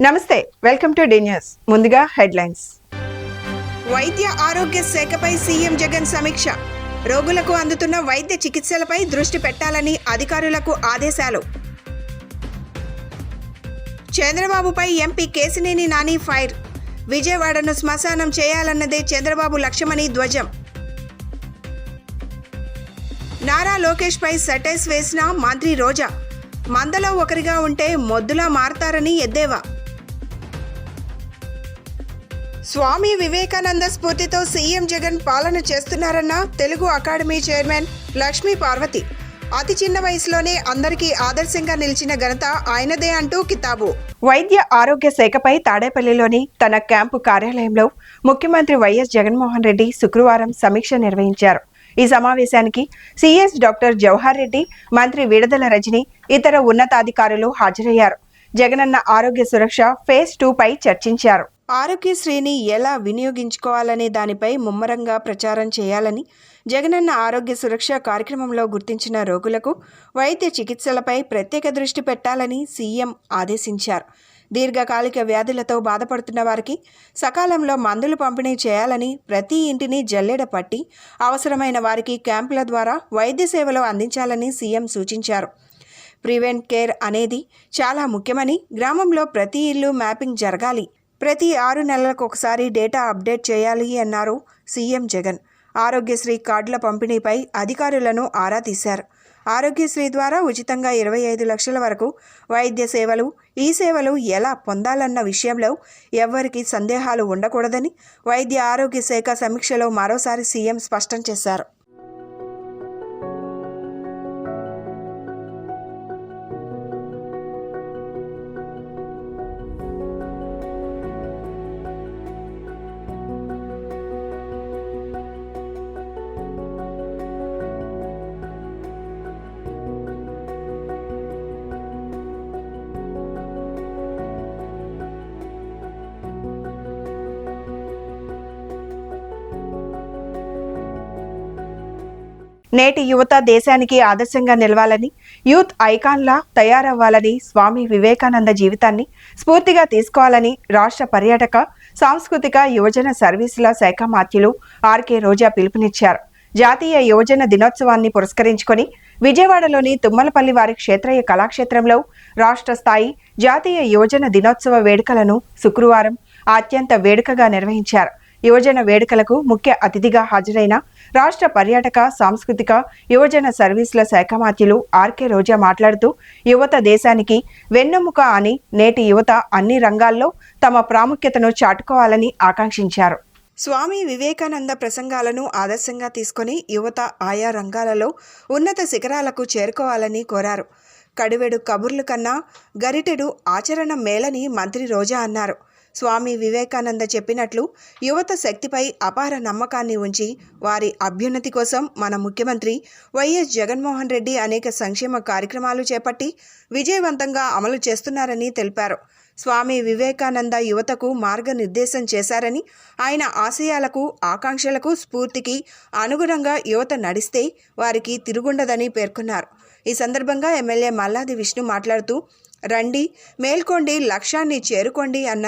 నమస్తే, welcome to D news. ముందుగా headlines. వైద్య ఆరోగ్య శాఖపై సీఎం జగన్ సమీక్ష. రోగులకు అందుతున్న వైద్య చికిత్సలపై దృష్టి పెట్టాలని అధికారులకు ఆదేశాలు. చంద్రబాబుపై ఎంపీ కేశినేని నాని ఫైర్. విజయవాడను శ్మశానం చేయాలన్నదే చంద్రబాబు లక్ష్యమని ధ్వజం. నారా లోకేష్పై సెటైర్స్ వేసిన మంత్రి రోజా. మందలో ఒకరిగా ఉంటే మొద్దులా మారతారని ఎద్దేవా. స్వామి వివేకానంద స్ఫూర్తితో సీఎం జగన్ పాలన చేస్తున్నారన్న తెలుగు అకాడమీ చైర్మన్ లక్ష్మీ పార్వతి. అతి చిన్న వయసులోనే అందరికీ ఆదర్శంగా నిలిచిన ఘనత ఆయనదే అంటూ కితాబు. వైద్య ఆరోగ్య శాఖపై తాడేపల్లిలోని తన క్యాంపు కార్యాలయంలో ముఖ్యమంత్రి వైఎస్ జగన్మోహన్ రెడ్డి శుక్రవారం సమీక్ష నిర్వహించారు. ఈ సమావేశానికి సిఎస్ డాక్టర్ జవహర్ రెడ్డి, మంత్రి విడుదల రజని, ఇతర ఉన్నతాధికారులు హాజరయ్యారు. జగనన్న ఆరోగ్య సురక్ష ఫేజ్ 2 పై చర్చించారు. ఆరోగ్యశ్రీని ఎలా వినియోగించుకోవాలనే దానిపై ముమ్మరంగా ప్రచారం చేయాలని, జగనన్న ఆరోగ్య సురక్ష కార్యక్రమంలో గుర్తించిన రోగులకు వైద్య చికిత్సలపై ప్రత్యేక దృష్టి పెట్టాలని సీఎం ఆదేశించారు. దీర్ఘకాలిక వ్యాధులతో బాధపడుతున్న వారికి సకాలంలో మందులు పంపిణీ చేయాలని, ప్రతి ఇంటిని జల్లెడ పట్టి అవసరమైన వారికి క్యాంపుల ద్వారా వైద్య సేవలు అందించాలని సీఎం సూచించారు. ప్రివెంట్ కేర్ అనేది చాలా ముఖ్యమని, గ్రామంలో ప్రతి ఇల్లు మ్యాపింగ్ జరగాలి, ప్రతి 6 నెలలకు ఒకసారి డేటా అప్డేట్ చేయాలి అన్నారు సీఎం జగన్. ఆరోగ్యశ్రీ కార్డుల పంపిణీపై అధికారులను ఆరా తీశారు. ఆరోగ్యశ్రీ ద్వారా ఉచితంగా 25 లక్షల వరకు వైద్య సేవలు, ఈ సేవలు ఎలా పొందాలన్న విషయంలో ఎవ్వరికీ సందేహాలు ఉండకూడదని వైద్య ఆరోగ్య శాఖ సమీక్షలో మరోసారి సీఎం స్పష్టం చేశారు. నేటి యువత దేశానికి ఆదర్శంగా నిలవాలని, యూత్ ఐకాన్లా తయారవ్వాలని, స్వామి వివేకానంద జీవితాన్ని స్ఫూర్తిగా తీసుకోవాలని రాష్ట్ర పర్యాటక, సాంస్కృతిక, యువజన సర్వీసుల శాఖ మంత్రులు ఆర్కే రోజా పిలుపునిచ్చారు. జాతీయ యువజన దినోత్సవాన్ని పురస్కరించుకొని విజయవాడలోని తుమ్మలపల్లి వారి క్షేత్రయ కళాక్షేత్రంలో రాష్ట్ర స్థాయి జాతీయ యువజన దినోత్సవ వేడుకలను శుక్రవారం అత్యంత వేడుకగా నిర్వహించారు. యువజన వేడుకలకు ముఖ్య అతిథిగా హాజరైన రాష్ట్ర పర్యాటక, సాంస్కృతిక, యువజన సర్వీసుల శాఖ మంత్రులు ఆర్కే రోజా మాట్లాడుతూ, యువత దేశానికి వెన్నెముక అని, నేటి యువత అన్ని రంగాల్లో తమ ప్రాముఖ్యతను చాటుకోవాలని ఆకాంక్షించారు. స్వామి వివేకానంద ప్రసంగాలను ఆదర్శంగా తీసుకొని యువత ఆయా రంగాలలో ఉన్నత శిఖరాలకు చేరుకోవాలని కోరారు. కడివెడు కబుర్లు కన్నా గరిటెడు ఆచరణ మేలని మంత్రి రోజా అన్నారు. స్వామి వివేకానంద చెప్పినట్లు యువత శక్తిపై అపార నమ్మకాన్ని ఉంచి వారి అభ్యున్నతి కోసం మన ముఖ్యమంత్రి వైఎస్ జగన్మోహన్ రెడ్డి అనేక సంక్షేమ కార్యక్రమాలు చేపట్టి విజయవంతంగా అమలు చేస్తున్నారని తెలిపారు. స్వామి వివేకానంద యువతకు మార్గనిర్దేశం చేశారని, ఆయన ఆశయాలకు, ఆకాంక్షలకు, స్ఫూర్తికి అనుగుణంగా యువత నడిస్తే వారికి తిరుగుండదని పేర్కొన్నారు. ఈ సందర్భంగా ఎమ్మెల్యే మల్లాది విష్ణు మాట్లాడుతూ, రండి, మేల్కోండి, లక్ష్యాన్ని చేరుకోండి అన్న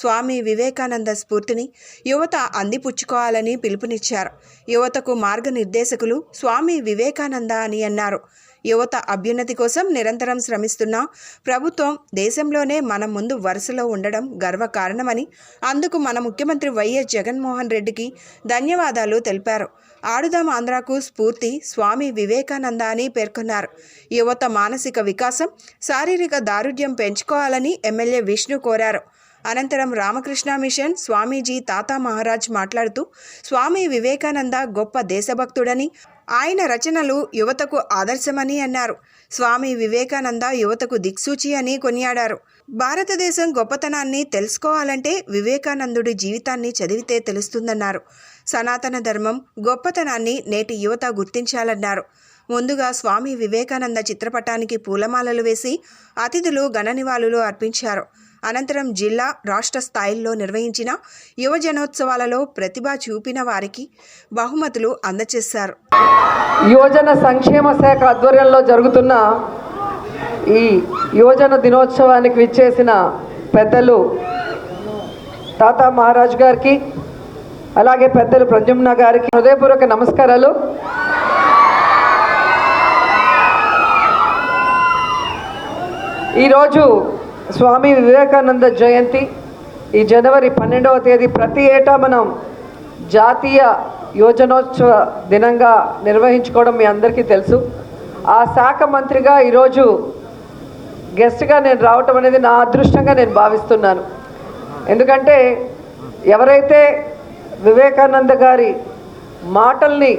స్వామి వివేకానంద స్ఫూర్తిని యువత అందిపుచ్చుకోవాలని పిలుపునిచ్చారు. యువతకు మార్గనిర్దేశకులు స్వామి వివేకానంద అని అన్నారు. యువత అభ్యున్నతి కోసం నిరంతరం శ్రమిస్తున్న ప్రభుత్వం దేశంలోనే మన ముందు వరుసలో ఉండడం గర్వకారణమని, అందుకు మన ముఖ్యమంత్రి వైఎస్ జగన్మోహన్ రెడ్డికి ధన్యవాదాలు తెలిపారు. ఆడుదాం ఆంధ్రాకు స్ఫూర్తి స్వామి వివేకానంద అని పేర్కొన్నారు. యువత మానసిక వికాసం, శారీరక దారుఢ్యం పెంచుకోవాలని ఎమ్మెల్యే విష్ణు కోరారు. అనంతరం రామకృష్ణ మిషన్ స్వామీజీ తాతా మహారాజ్ మాట్లాడుతూ, స్వామి వివేకానంద గొప్ప దేశభక్తుడని, ఆయన రచనలు యువతకు ఆదర్శమని అన్నారు. స్వామి వివేకానంద యువతకు దిక్సూచి అని కొనియాడారు. భారతదేశం గొప్పతనాన్ని తెలుసుకోవాలంటే వివేకానందుడి జీవితాన్ని చదివితే తెలుస్తుందన్నారు. సనాతన ధర్మం గొప్పతనాన్ని నేటి యువత గుర్తించాలన్నారు. ముందుగా స్వామి వివేకానంద చిత్రపటానికి పూలమాలలు వేసి అతిథులు ఘన నివాళులు అర్పించారు. అనంతరం జిల్లా, రాష్ట్ర స్థాయిల్లో నిర్వహించిన యువజనోత్సవాలలో ప్రతిభ చూపిన వారికి బహుమతులు అందజేశారు. యువజన సంక్షేమ శాఖ ఆధ్వర్యంలో జరుగుతున్న ఈ యువజన దినోత్సవానికి విచ్చేసిన పెద్దలు తాతా మహారాజ్ గారికి, అలాగే పెద్దలు ప్రద్యుమ్న గారికి హృదయపూర్వక నమస్కారాలు. ఈరోజు స్వామి వివేకానంద జయంతి. ఈ జనవరి 12వ తేదీ ప్రతి ఏటా మనం జాతీయ యువజనోత్సవ దినంగా నిర్వహించుకోవడం మీ అందరికీ తెలుసు. ఆ శాఖ మంత్రిగా ఈరోజు గెస్ట్గా నేను రావటం అనేది నా అదృష్టంగా నేను భావిస్తున్నాను. ఎందుకంటే ఎవరైతే వివేకానంద గారి మాటల్ని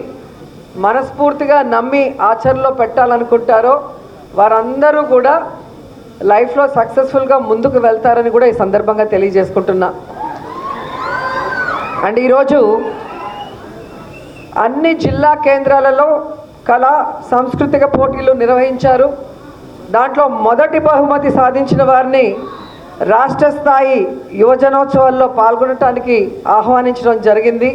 మనస్ఫూర్తిగా నమ్మి ఆచరణలో పెట్టాలనుకుంటారో వారందరూ కూడా లైఫ్లో సక్సెస్ఫుల్గా ముందుకు వెళ్తారని కూడా ఈ సందర్భంగా తెలియజేసుకుంటున్నా. అండ్ ఈరోజు అన్ని జిల్లా కేంద్రాలలో కళా సాంస్కృతిక పోటీలు నిర్వహించారు. దాంట్లో మొదటి బహుమతి సాధించిన వారిని రాష్ట్ర స్థాయి యువజనోత్సవాల్లో పాల్గొనడానికి ఆహ్వానించడం జరిగింది.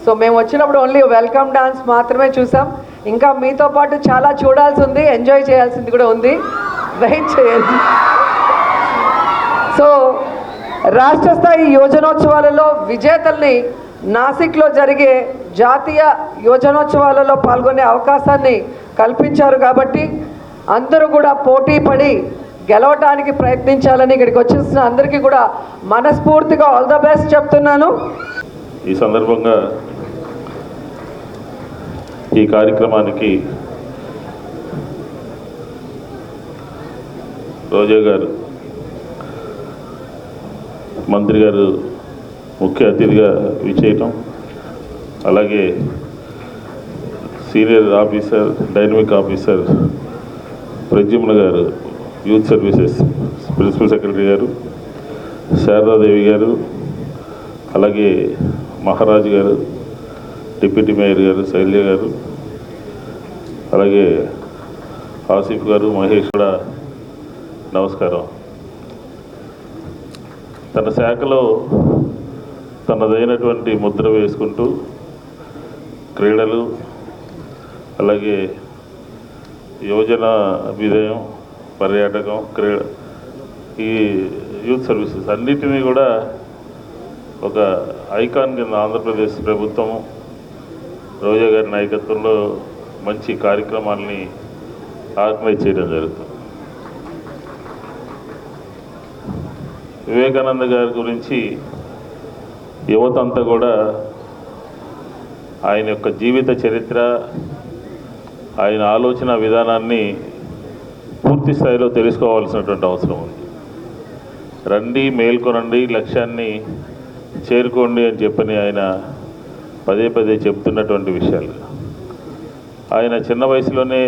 సో మేము వచ్చినప్పుడు ఓన్లీ వెల్కమ్ డాన్స్ మాత్రమే చూసాం. ఇంకా మీతో పాటు చాలా చూడాల్సి ఉంది, ఎంజాయ్ చేయాల్సింది కూడా ఉంది. వెయిట్ చేయండి. సో రాష్ట్ర స్థాయి యువజనోత్సవాలలో విజేతల్ని నాసిక్లో జరిగే జాతీయ యువజనోత్సవాలలో పాల్గొనే అవకాశాన్ని కల్పించారు. కాబట్టి అందరూ కూడా పోటీ పడి గెలవటానికి ప్రయత్నించాలని ఇక్కడికి వచ్చేసిన అందరికీ కూడా మనస్ఫూర్తిగా ఆల్ ద బెస్ట్ చెప్తున్నాను. ఈ సందర్భంగా ఈ కార్యక్రమానికి రోజా గారు, మంత్రి గారు ముఖ్య అతిథిగా విచ్చేయటం, అలాగే senior officer dynamic officer Pradyumna గారు, యూత్ సర్వీసెస్ ప్రిన్సిపల్ సెక్రటరీ గారు, శారదాదేవి గారు, అలాగే మహారాజ్ గారు, డిప్యూటీ మేయర్ గారు శైల్య గారు, అలాగే ఆసిఫ్ గారు, మహేష్ కూడా నమస్కారం. తన శాఖలో తనదైనటువంటి ముద్ర వేసుకుంటూ క్రీడలు, అలాగే యువజన అభ్యుదయం, పర్యాటకం, ఈ యూత్ సర్వీసెస్ అన్నిటినీ కూడా ఒక ఐకాన్ కింద ఆంధ్రప్రదేశ్ ప్రభుత్వం రోజా గారి నాయకత్వంలో మంచి కార్యక్రమాలని ఆర్గనైజ్ చేయడం జరుగుతుంది. వివేకానంద గారి గురించి యువత అంతా కూడా ఆయన యొక్క జీవిత చరిత్ర, ఆయన ఆలోచన విధానాన్ని పూర్తి స్థాయిలో తెలుసుకోవాల్సినటువంటి అవసరం ఉంది. రండి, మేల్కొనండి, లక్ష్యాన్ని చేరుకోండి అని చెప్పని ఆయన పదే పదే చెప్తున్నటువంటి విషయాలు. ఆయన చిన్న వయసులోనే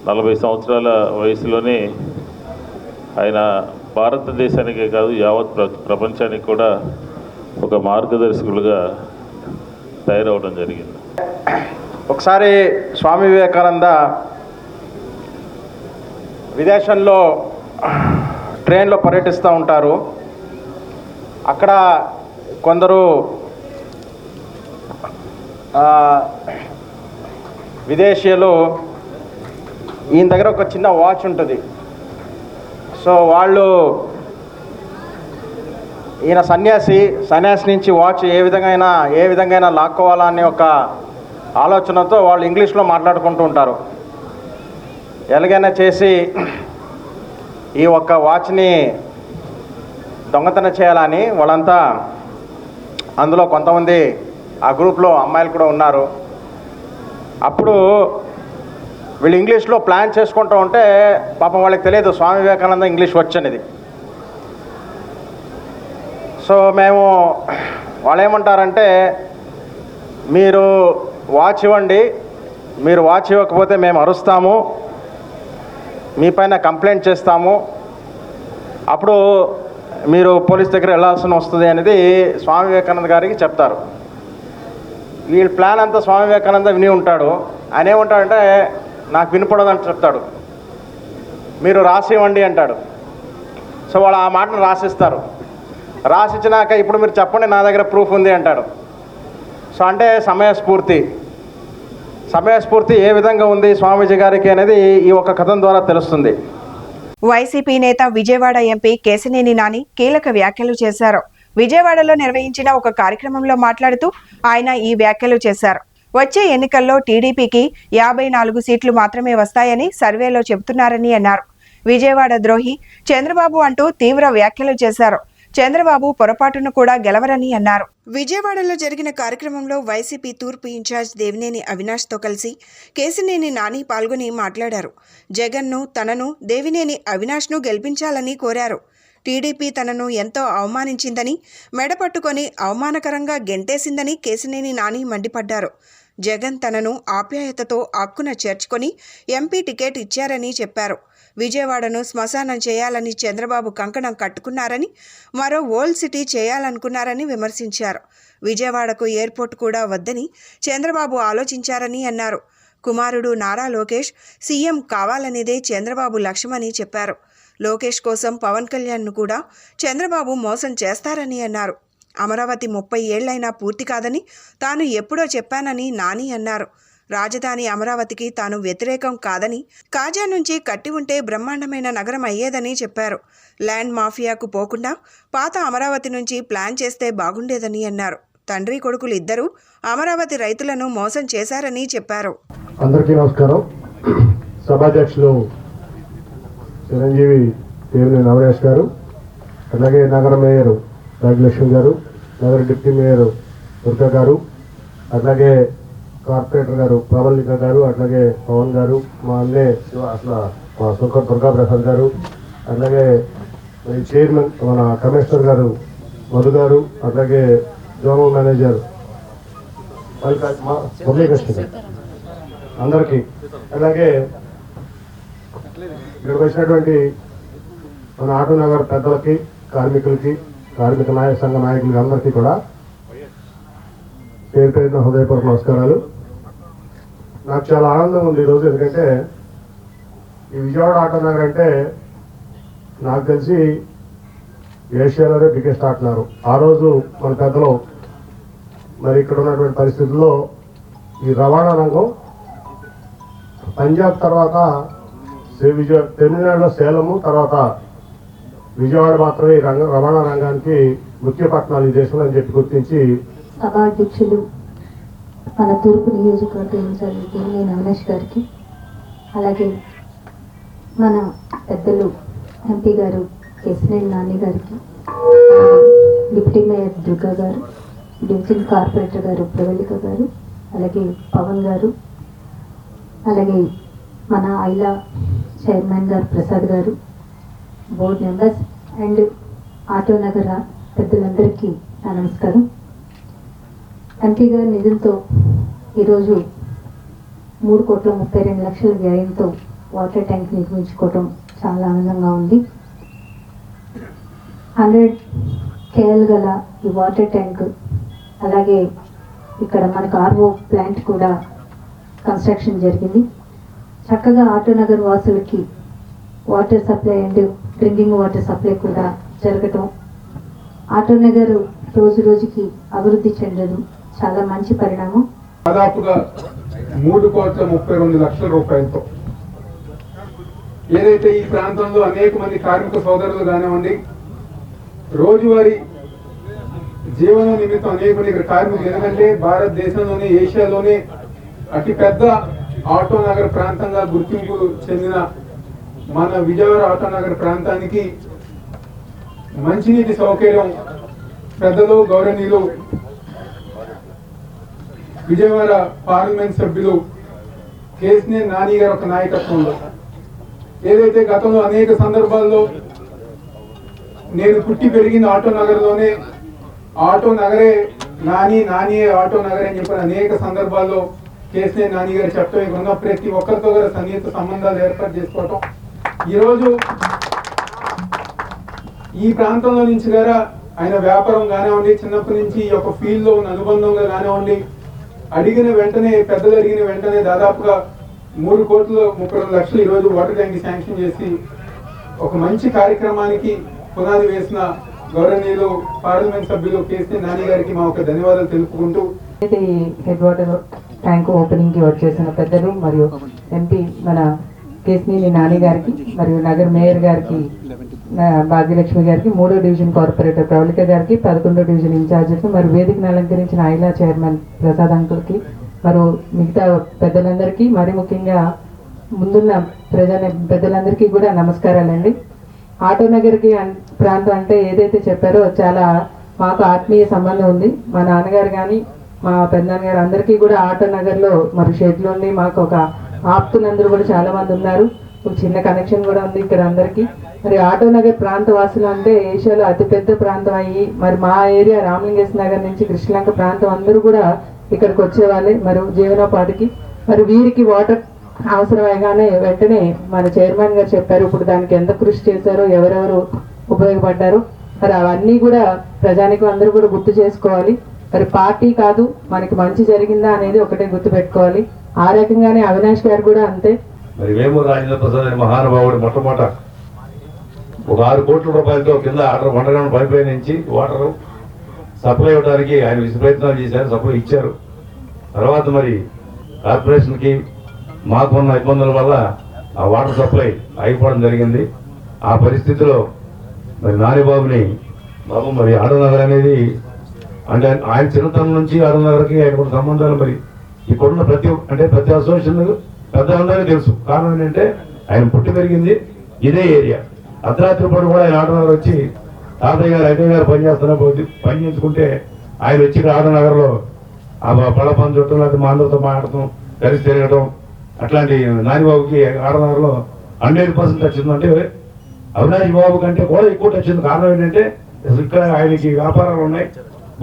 40 సంవత్సరాల వయసులోనే ఆయన భారతదేశానికే కాదు యావత్ ప్రపంచానికి కూడా ఒక మార్గదర్శకులుగా తయారవడం జరిగింది. ఒకసారి స్వామి వివేకానంద విదేశంలో ట్రైన్లో పర్యటిస్తూ ఉంటారు. అక్కడ కొందరు విదేశీయులు ఈయన దగ్గర ఒక చిన్న వాచ్ ఉంటుంది. సో వాళ్ళు ఈయన సన్యాసి నుంచి వాచ్ ఏ విధంగా లాక్కోవాలా అనే ఒక ఆలోచనతో వాళ్ళు ఇంగ్లీష్లో మాట్లాడుకుంటూ ఉంటారు. ఎలాగైనా చేసి ఈ ఒక్క వాచ్ని దొంగతనం చేయాలని వాళ్ళంతా, అందులో కొంతమంది ఆ గ్రూప్లో అమ్మాయిలు కూడా ఉన్నారు. అప్పుడు వీళ్ళు ఇంగ్లీష్లో ప్లాన్ చేసుకుంటూ ఉంటే పాపం వాళ్ళకి తెలియదు స్వామి వివేకానంద ఇంగ్లీష్ వచ్చనేది. సో వాళ్ళు ఏమంటారంటే, మీరు వాచ్ ఇవ్వండి, మీరు వాచ్ ఇవ్వకపోతే మేము అరుస్తాము, మీ పైన కంప్లైంట్ చేస్తాము, అప్పుడు మీరు పోలీస్ దగ్గర వెళ్ళాల్సి వస్తుంది అనేది స్వామి వివేకానంద గారికి చెప్తారు. వీళ్ళ ప్లాన్ అంతా స్వామి వివేకానంద విని ఉంటాడు. ఆయన ఏమంటాడంటే, నాకు వినపడదని చెప్తాడు. మీరు రాసి ఇవ్వండి అంటాడు. సో వాళ్ళు ఆ మాటను రాసిస్తారు. రాసిచ్చినాక ఇప్పుడు మీరు చెప్పండి, నా దగ్గర ప్రూఫ్ ఉంది అంటాడు. సో అంటే సమయస్ఫూర్తి ఏ విధంగా ఉంది స్వామీజీ గారికి అనేది ఈ ఒక కథనం ద్వారా తెలుస్తుంది. వైసీపీ నేత విజయవాడ ఎంపీ కేశినేని నాని కీలక వ్యాఖ్యలు చేశారు. విజయవాడలో నిర్వహించిన ఒక కార్యక్రమంలో మాట్లాడుతూ ఆయన ఈ వ్యాఖ్యలు చేశారు. వచ్చే ఎన్నికల్లో టీడీపీకి 54 సీట్లు మాత్రమే వస్తాయని సర్వేలో చెబుతున్నారని అన్నారు. విజయవాడ ద్రోహి చంద్రబాబు అంటూ తీవ్ర వ్యాఖ్యలు చేశారు. చంద్రబాబు పొరపాటును కూడా గెలవరని అన్నారు. విజయవాడలో జరిగిన కార్యక్రమంలో వైసీపీ తూర్పు ఇన్ఛార్జ్ దేవినేని అవినాష్తో కలిసి కేశినేని నాని పాల్గొని మాట్లాడారు. జగన్ను, తనను, దేవినేని అవినాష్ను గెలిపించాలని కోరారు. టీడీపీ తనను ఎంతో అవమానించిందని, మెడపట్టుకొని అవమానకరంగా గెంటేసిందని కేశినేని నాని మండిపడ్డారు. జగన్ తనను ఆప్యాయతతో అక్కున చేర్చుకొని ఎంపీ టికెట్ ఇచ్చారని చెప్పారు. విజయవాడను శ్మశానం చేయాలని చంద్రబాబు కంకణం కట్టుకున్నారని, మరో ఓల్డ్ సిటీ చేయాలనుకున్నారని విమర్శించారు. విజయవాడకు ఎయిర్పోర్ట్ కూడా వద్దని చంద్రబాబు ఆలోచించారని అన్నారు. కుమారుడు నారా లోకేష్ సీఎం కావాలనేదే చంద్రబాబు లక్ష్యమని చెప్పారు. లోకేష్ కోసం పవన్ కళ్యాణ్ను కూడా చంద్రబాబు మోసం చేస్తారని అన్నారు. అమరావతి 30 ఏళ్లైనా పూర్తి కాదని తాను ఎప్పుడో చెప్పానని నాని అన్నారు. రాజధాని అమరావతికి తాను వ్యతిరేకం కాదని, కాజా నుంచి కట్టి ఉంటే బ్రహ్మాండమైన నగరం అయ్యేదని చెప్పారు. ల్యాండ్ మాఫియాకు పోకుండా పాత అమరావతి నుంచి ప్లాన్ చేస్తే బాగుండేదని అన్నారు. తండ్రి కొడుకులు ఇద్దరూ అమరావతి రైతులను మోసం చేశారని చెప్పారు. అందరికీ నమస్కారం. సభాధ్యక్షులు చిరంజీవి దేవినేని అవినాష్ గారు, అలాగే నగర మేయర్ రాజలక్ష్మి గారు, నగర డిప్యూటీ మేయర్ దుర్గా గారు, అలాగే కార్పొరేటర్ గారు ప్రబల్లిక గారు, అట్లాగే పవన్ గారు, మా అన్నే అసలు మా సుఖర్ దుర్గాప్రసాద్ గారు, అలాగే చైర్మన్ మన కమిషనర్ గారు మధు గారు, అట్లాగే జోనల్ మేనేజర్ మురళీకృష్ణ గారు, అందరికీ, అలాగే ఇక్కడికి వచ్చినటువంటి మన ఆటో నగర్ పెద్దలకి, కార్మికులకి, కార్మిక సంఘ నాయకులకి అందరికీ కూడా పేరు పేరున హృదయపూర్వక నమస్కారాలు. నాకు చాలా ఆనందం ఉంది ఈరోజు, ఎందుకంటే ఈ విజయవాడ ఆటో నగర్ అంటే నాకు తెలిసి ఏషియాలోనే బిగ్గెస్ట్ ఆటో నగర్. ఆ రోజు మన పెద్దలు మరి ఇక్కడ ఉన్నటువంటి పరిస్థితుల్లో ఈ రవాణా రంగం పంజాబ్ తర్వాత తమిళనాడులో సేలము, తర్వాత విజయవాడ మాత్రమే ఈ రవాణా రంగానికి ముఖ్య పట్టణాలు ఈ దేశంలో అని చెప్పి గుర్తించి సభాధ్యక్షులు మన తూర్పు నియోజకవర్గ ఇన్ఛార్జ్ దేవినేని అవినాష్ గారికి, అలాగే మన పెద్దలు ఎంపీ గారు కేశినేని నాని గారికి, డిప్యూటీ మేయర్ దుర్గా గారు, డివిజన్ కార్పొరేటర్ గారు ప్రవళిక గారు, అలాగే పవన్ గారు, అలాగే మన ఐలా చైర్మన్ గారు ప్రసాద్ గారు, బోర్డు మెంబర్స్ అండ్ ఆటో నగర పెద్దలందరికీ నా నమస్కారం. ఎంపీ గారి నిధులతో ఈరోజు 3,32,00,000 వ్యయంతో వాటర్ ట్యాంక్ నిర్మించుకోవటం చాలా ఆనందంగా ఉంది. 100 KL గల ఈ వాటర్ ట్యాంక్, అలాగే ఇక్కడ మనకు ఆర్ఓ ప్లాంట్ కూడా కన్స్ట్రక్షన్ జరిగింది. చక్కగా ఆటో నగర్ వాసులకి water supply and drinking water supply కూడా జరగటం, ఆటో నగర్ రోజు రోజుకి అభివృద్ధి చెందడం చాలా మంచి పరిణామం. దాదాపుగా 3,32,00,000 రూపాయలతో ఏదైతే ఈ ప్రాంతంలో అనేక మంది కార్మిక సోదరులు కానివ్వండి, రోజువారీ జీవన నిమిత్తం అనేక మంది ఇక్కడ కార్మికులు, ఎందుకంటే భారతదేశంలోనే ఏషియాలోనే అతి పెద్ద ఆటో నగర్ ప్రాంతంగా గుర్తింపు చెందిన మన విజయవాడ ఆటో నగర్ ప్రాంతానికి మంచినీటి సౌకర్యం పెద్దలు గౌరవనీయులు విజయవాడ పార్లమెంట్ సభ్యులు కేశినేని నాని గారి ఒక నాయకత్వంలో, ఏదైతే గతంలో అనేక సందర్భాల్లో నేను పుట్టి పెరిగిన ఆటో నగర్లోనే, ఆటో నగరే నాని, నానియే ఆటో నగరే అని చెప్పిన అనేక సందర్భాల్లో కేశినేని నాని గారు చెప్పడం, ఇక్కడ ఉన్న ప్రతి ఒక్కరితో కూడా సన్నిహిత సంబంధాలు ఏర్పాటు చేసుకోవటం, ఈరోజు ఈ ప్రాంతంలో నుంచి గారా ఆయన వ్యాపారం కానివ్వండి, చిన్నప్పటి నుంచి ఈ యొక్క ఫీల్డ్లో ఉన్న అనుబంధంగా కానివ్వండి, అడిగిన వెంటనే పెద్దలు అడిగిన వెంటనే దాదాపుగా 3,32,00,000 ఈరోజు వాటర్ ట్యాంక్ శాంక్షన్ చేసి ఒక మంచి కార్యక్రమానికి పునాది వేసిన గౌరవనీయులు పార్లమెంట్ సభ్యులు కేశినేని నాని గారికి మా ఒక ధన్యవాదాలు తెలుపుకుంటూ, హెడ్ వాటర్ ట్యాంక్ ఓపెనింగ్ కి వచ్చేసిన పెద్దలు మరియు ఎంపీ మన కేసినేని నాని గారికి మరియు నగర మేయర్ గారికి భాగ్యలక్ష్మి గారికి, 3వ డివిజన్ కార్పొరేటర్ ప్రవళిక గారికి, 11వ డివిజన్ ఇన్ఛార్జెస్ మరియు వేదికను అలంకరించిన ఐలా చైర్మన్ ప్రసాద్ అంకుల్కి, మరియు మిగతా పెద్దలందరికీ, మరి ముఖ్యంగా ముందున్న పెద్దలందరికీ కూడా నమస్కారాలండి. ఆటో నగర్కి ప్రాంతం అంటే ఏదైతే చెప్పారో చాలా మాకు ఆత్మీయ సంబంధం ఉంది. మా నాన్నగారు కానీ మా పెద్దనాన్నగారు అందరికీ కూడా ఆటో నగర్లో మరి షెడ్లు ఉండి మాకు ఒక ఆప్తులందరూ కూడా చాలా మంది ఉన్నారు. ఒక చిన్న కనెక్షన్ కూడా ఉంది ఇక్కడ అందరికీ. మరి ఆటో నగర్ ప్రాంత వాసులు అంటే ఏషియాలో అతిపెద్ద ప్రాంతం అయ్యి మరి మా ఏరియా రామలింగేశ్వర నగర్ నుంచి కృష్ణలంక ప్రాంతం అందరూ కూడా ఇక్కడికి వచ్చేవాళ్ళే మరి జీవనోపాధికి. మరి వీరికి వాటర్ అవసరమేగానే వెంటనే మన చైర్మన్ గారు చెప్పారు ఇప్పుడు దానికి ఎంత కృషి చేశారో, ఎవరెవరు ఉపయోగపడ్డారు, మరి అవన్నీ కూడా ప్రజానికి అందరూ కూడా గుర్తు చేసుకోవాలి. మరి పార్టీ కాదు, మనకి మంచి జరిగిందా అనేది ఒకటే గుర్తు పెట్టుకోవాలి. ఆ రకంగానే అవినాష్ గారు కూడా అంతే. మరి వేమూరు రాజేంద్ర ప్రసాద్ అనే మహానుభావుడు మొట్టమొదట ఒక 6 కోట్ల రూపాయలతో కింద వండగం పైప్ లైన్ నుంచి వాటర్ సప్లై ఇవ్వడానికి ఆయన విశ్వ ప్రయత్నాలు చేశారు, సప్లై ఇచ్చారు. తర్వాత మరి కార్పొరేషన్కి మాకున్న ఇబ్బందుల వల్ల ఆ వాటర్ సప్లై అయిపోవడం జరిగింది. ఆ పరిస్థితిలో మరి నానిబాబుని మరి ఆటోనగర్ అనేది అంటే ఆయన చిన్నతనం నుంచి ఆటోనగర్కి ఆయన సంబంధాలు మరి ఇక్కడున్న ప్రతి అసోసియేషన్ పెద్దలందరికీ తెలుసు. కారణం ఏంటంటే ఆయన పుట్టి పెరిగింది ఇదే ఏరియా. అర్ధరాత్రి పూట కూడా ఆయన ఆటోనగర్ వచ్చి తాతయ్య గారు ఐటయ్య గారు పని చేసుకుంటే ఆయన వచ్చి ఆటోనగర్లో ఆ పళ్ళ పని చుట్టం లేకపోతే మా అందరితో మాట్లాడటం, కలిసి తిరగటం, అట్లాంటి నానిబాబుకి ఆటోనగర్లో 100% వచ్చిందంటే అవినాష్ బాబు కంటే కూడా ఎక్కువ టచ్ ఉంది. కారణం ఏంటంటే ఇక్కడ ఆయనకి వ్యాపారాలు ఉన్నాయి,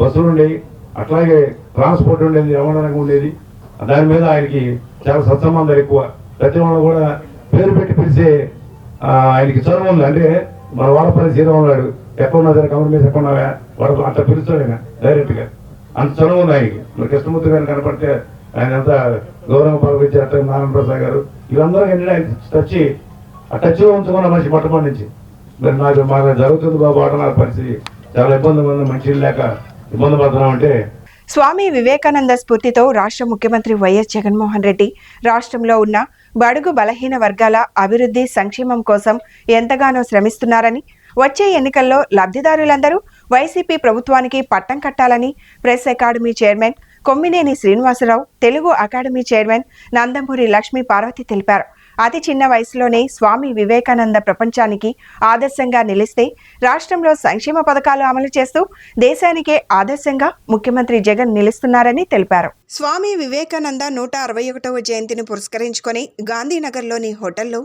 బస్సులు ఉండేవి, అట్లాగే ట్రాన్స్పోర్ట్ ఉండేది, రవాణా రంగం ఉండేది. దాని మీద ఆయనకి చాలా సత్సంబంధాలు ఎక్కువ. ప్రతి వాళ్ళు కూడా పేరు పెట్టి పిలిచే ఆయనకి చదువు ఉంది. అంటే మన వాడపల్లి సీత ఉన్నాడు, ఎక్కడున్నా సరే కమర్ మీద ఎక్కడున్నావా వాడు అట్లా పిలుస్తాడు ఆయన డైరెక్ట్గా. అంత చదువు ఉంది ఆయనకి. మరి కృష్ణమూర్తి గారిని కనపడితే ఆయన అంతా గౌరవం పాల్గొచ్చి అట్లా నారాయణ ప్రసాద్ గారు వీళ్ళందరూ ఏంటంటే ఆయన ఆ టచ్లో ఉంచుకున్న మనిషి మొట్టమొదటి నుంచి. మరి మాకు జరుగుతుంది బాబు ఆటనాల పరిస్థితి, చాలా ఇబ్బంది ఉంది, మంచి లేక ఇబ్బంది పడుతున్నాం అంటే. స్వామి వివేకానంద స్ఫూర్తితో రాష్ట్ర ముఖ్యమంత్రి వైఎస్ జగన్మోహన్ రెడ్డి రాష్ట్రంలో ఉన్న బడుగు బలహీన వర్గాల అభివృద్ధి సంక్షేమం కోసం ఎంతగానో శ్రమిస్తున్నారని, వచ్చే ఎన్నికల్లో లబ్ధిదారులందరూ వైసీపీ ప్రభుత్వానికి పట్టం కట్టాలని press academy chairman Kommineni Srinivasarao, Telugu academy chairman Nandamuri Lakshmi Parvathi తెలిపారు. అతి చిన్న వయసులోనే స్వామి వివేకానంద ప్రపంచానికి ఆదర్శంగా నిలిస్తే రాష్ట్రంలో సంక్షేమ పథకాలు అమలు చేస్తూ దేశానికే ఆదర్శంగా ముఖ్యమంత్రి జగన్ నిలుస్తున్నారని తెలిపారు. స్వామి వివేకానంద 161వ జయంతిని పురస్కరించుకొని గాంధీనగర్లోని హోటల్లో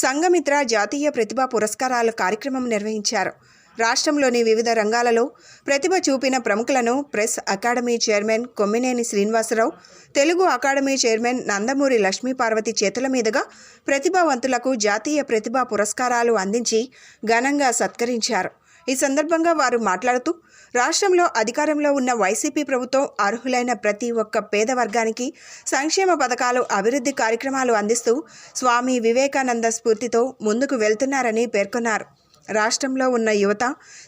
సంఘమిత్ర జాతీయ ప్రతిభా పురస్కారాల కార్యక్రమం నిర్వహించారు. రాష్ట్రంలోని వివిధ రంగాలలో ప్రతిభ చూపిన ప్రముఖులను press academy chairman Kommineni Srinivasarao, Telugu academy chairman Nandamuri Lakshmi Parvathi చేతుల మీదుగా ప్రతిభావంతులకు జాతీయ ప్రతిభా పురస్కారాలు అందించి ఘనంగా సత్కరించారు. ఈ సందర్భంగా వారు మాట్లాడుతూ రాష్ట్రంలో అధికారంలో ఉన్న వైసీపీ ప్రభుత్వం అర్హులైన ప్రతి ఒక్క పేద వర్గానికి సంక్షేమ పథకాలు, అభివృద్ధి కార్యక్రమాలు అందిస్తూ స్వామి వివేకానంద స్ఫూర్తితో ముందుకు వెళ్తున్నారని పేర్కొన్నారు. రాష్ట్రంలో ఉన్న యువత